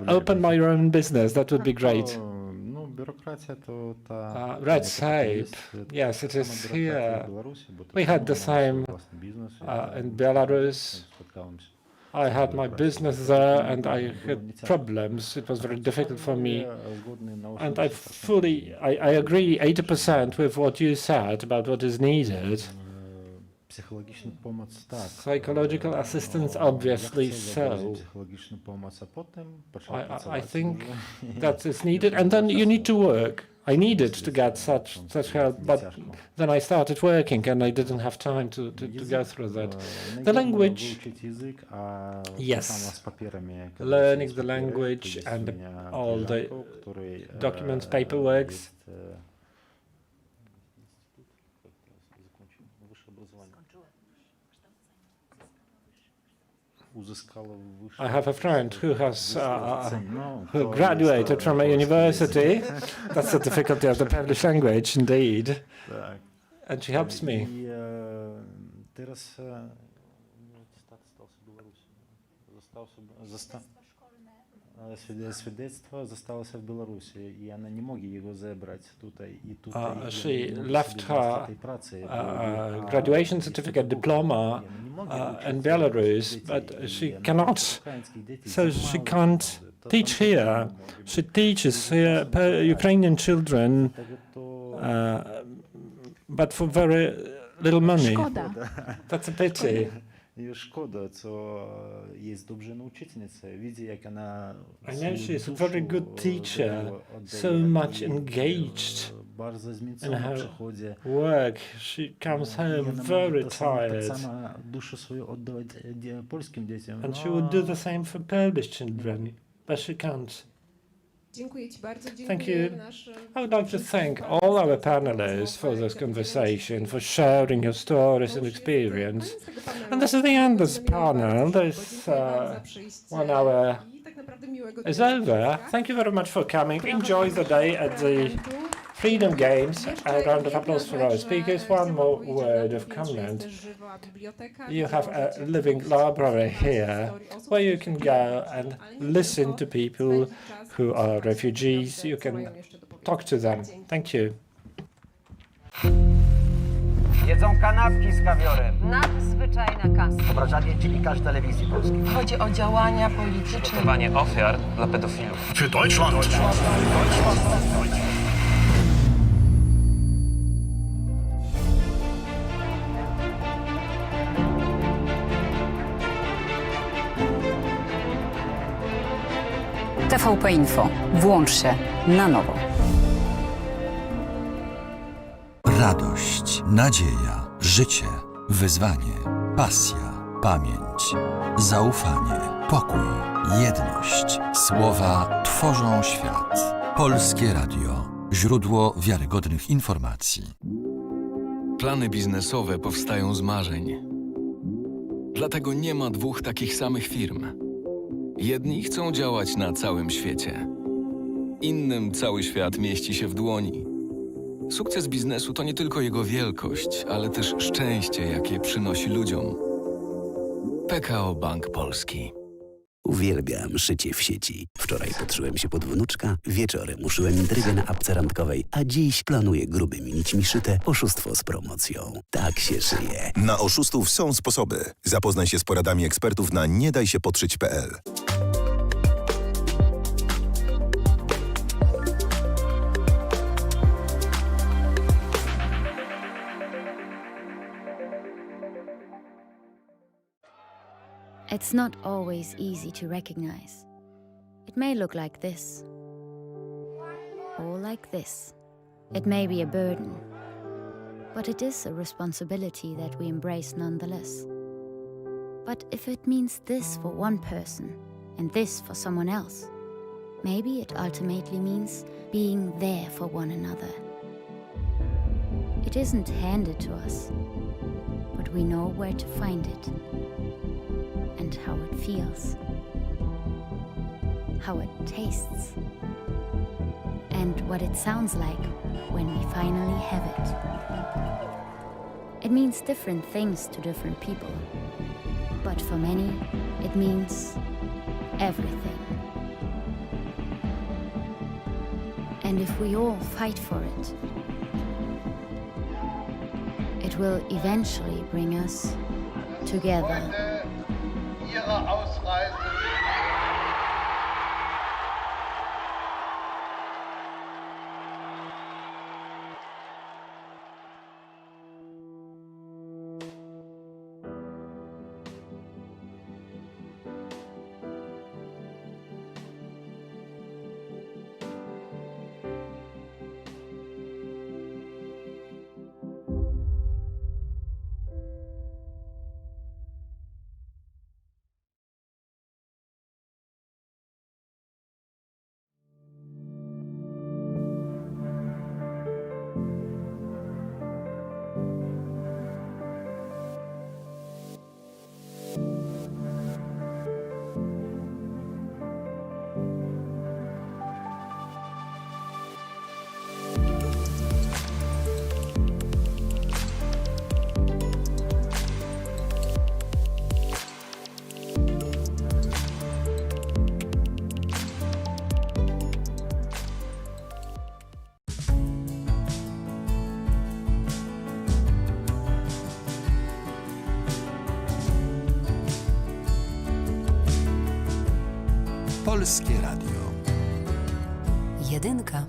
Open my own business, that would be great. Red tape, yes, it is here. We had the same in Belarus. I had my business there and I had problems. It was very difficult for me. And I agree 80% with what you said about what is needed. Psychological assistance, obviously so. I think that is needed, and then you need to work. I needed to get such help, but then I started working and I didn't have time to go through that. The language, yes, learning the language and all the documents, paperwork. I have a friend who who graduated from a university. That's the difficulty of the Polish language, indeed. And she helps me. She left her graduation certificate, diploma in Belarus, but she cannot, so she can't teach here. She teaches here Ukrainian children, but for very little money. Szkoda. That's a pity. I know she is a very good teacher, so much engaged in her work. She comes home very tired. And she would do the same for Polish children, but she can't. Thank you. I would like to thank all our panelists for this conversation, for sharing your stories and experience. And this is the end of this panel. This 1 hour is over. Thank you very much for coming. Enjoy the day at the Freedom Games. A round of applause for our speakers. One more word of comment. You have a living library here where you can go and listen to people who are refugees. You can talk to them. Thank you. Jedzą kanapki z kawiorem. Nadzwyczajna kasa. Obrażanie dziennikarzy telewizji polskiej. Chodzi o działania polityczne. Przygotowanie ofiar dla pedofilów. Für Deutschland. TVP Info. Włącz się na nowo. Radość, nadzieja, życie, wyzwanie, pasja, pamięć, zaufanie, pokój, jedność. Słowa tworzą świat. Polskie Radio. Źródło wiarygodnych informacji. Plany biznesowe powstają z marzeń. Dlatego nie ma dwóch takich samych firm. Jedni chcą działać na całym świecie. Innym cały świat mieści się w dłoni. Sukces biznesu to nie tylko jego wielkość, ale też szczęście, jakie przynosi ludziom. PKO Bank Polski. Uwielbiam szycie w sieci. Wczoraj podszyłem się pod wnuczka, wieczorem uszyłem intrygę na apce randkowej, a dziś planuję grubymi nićmi szyte oszustwo z promocją. Tak się szyje. Na oszustów są sposoby. Zapoznaj się z poradami ekspertów na niedajsiepodszyć.pl. It's not always easy to recognize. It may look like this, or like this. It may be a burden, but it is a responsibility that we embrace nonetheless. But if it means this for one person and this for someone else, maybe it ultimately means being there for one another. It isn't handed to us, but we know where to find it. And how it feels, how it tastes, and what it sounds like when we finally have it. It means different things to different people, but for many, it means everything. And if we all fight for it, it will eventually bring us together. ihrer Ausreise. Polskie Radio. Jedynka.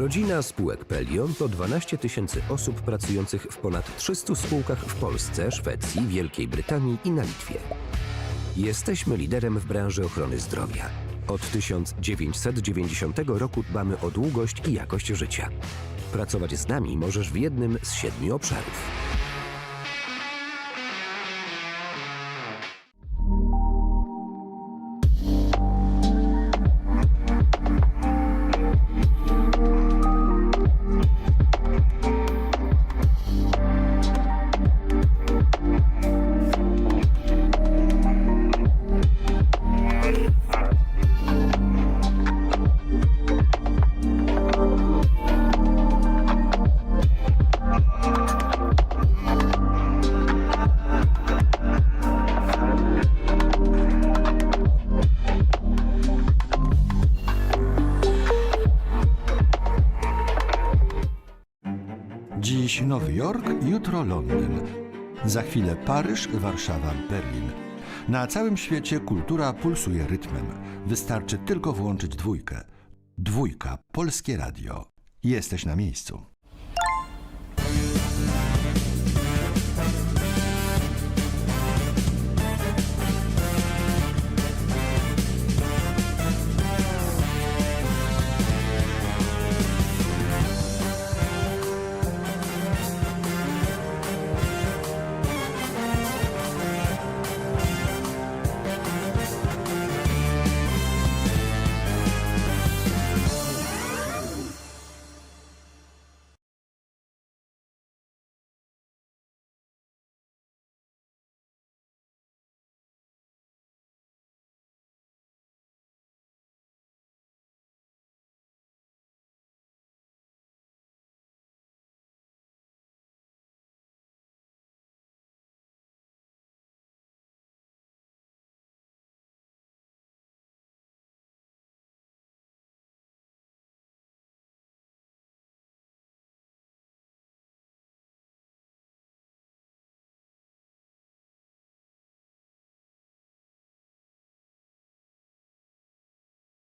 Rodzina spółek Pelion to 12 000 osób pracujących w ponad 300 spółkach w Polsce, Szwecji, Wielkiej Brytanii i na Litwie. Jesteśmy liderem w branży ochrony zdrowia. Od 1990 roku dbamy o długość i jakość życia. Pracować z nami możesz w jednym z 7 obszarów. Dziś Nowy Jork, jutro Londyn. Za chwilę Paryż, Warszawa, Berlin. Na całym świecie kultura pulsuje rytmem. Wystarczy tylko włączyć dwójkę. Dwójka, Polskie Radio. Jesteś na miejscu.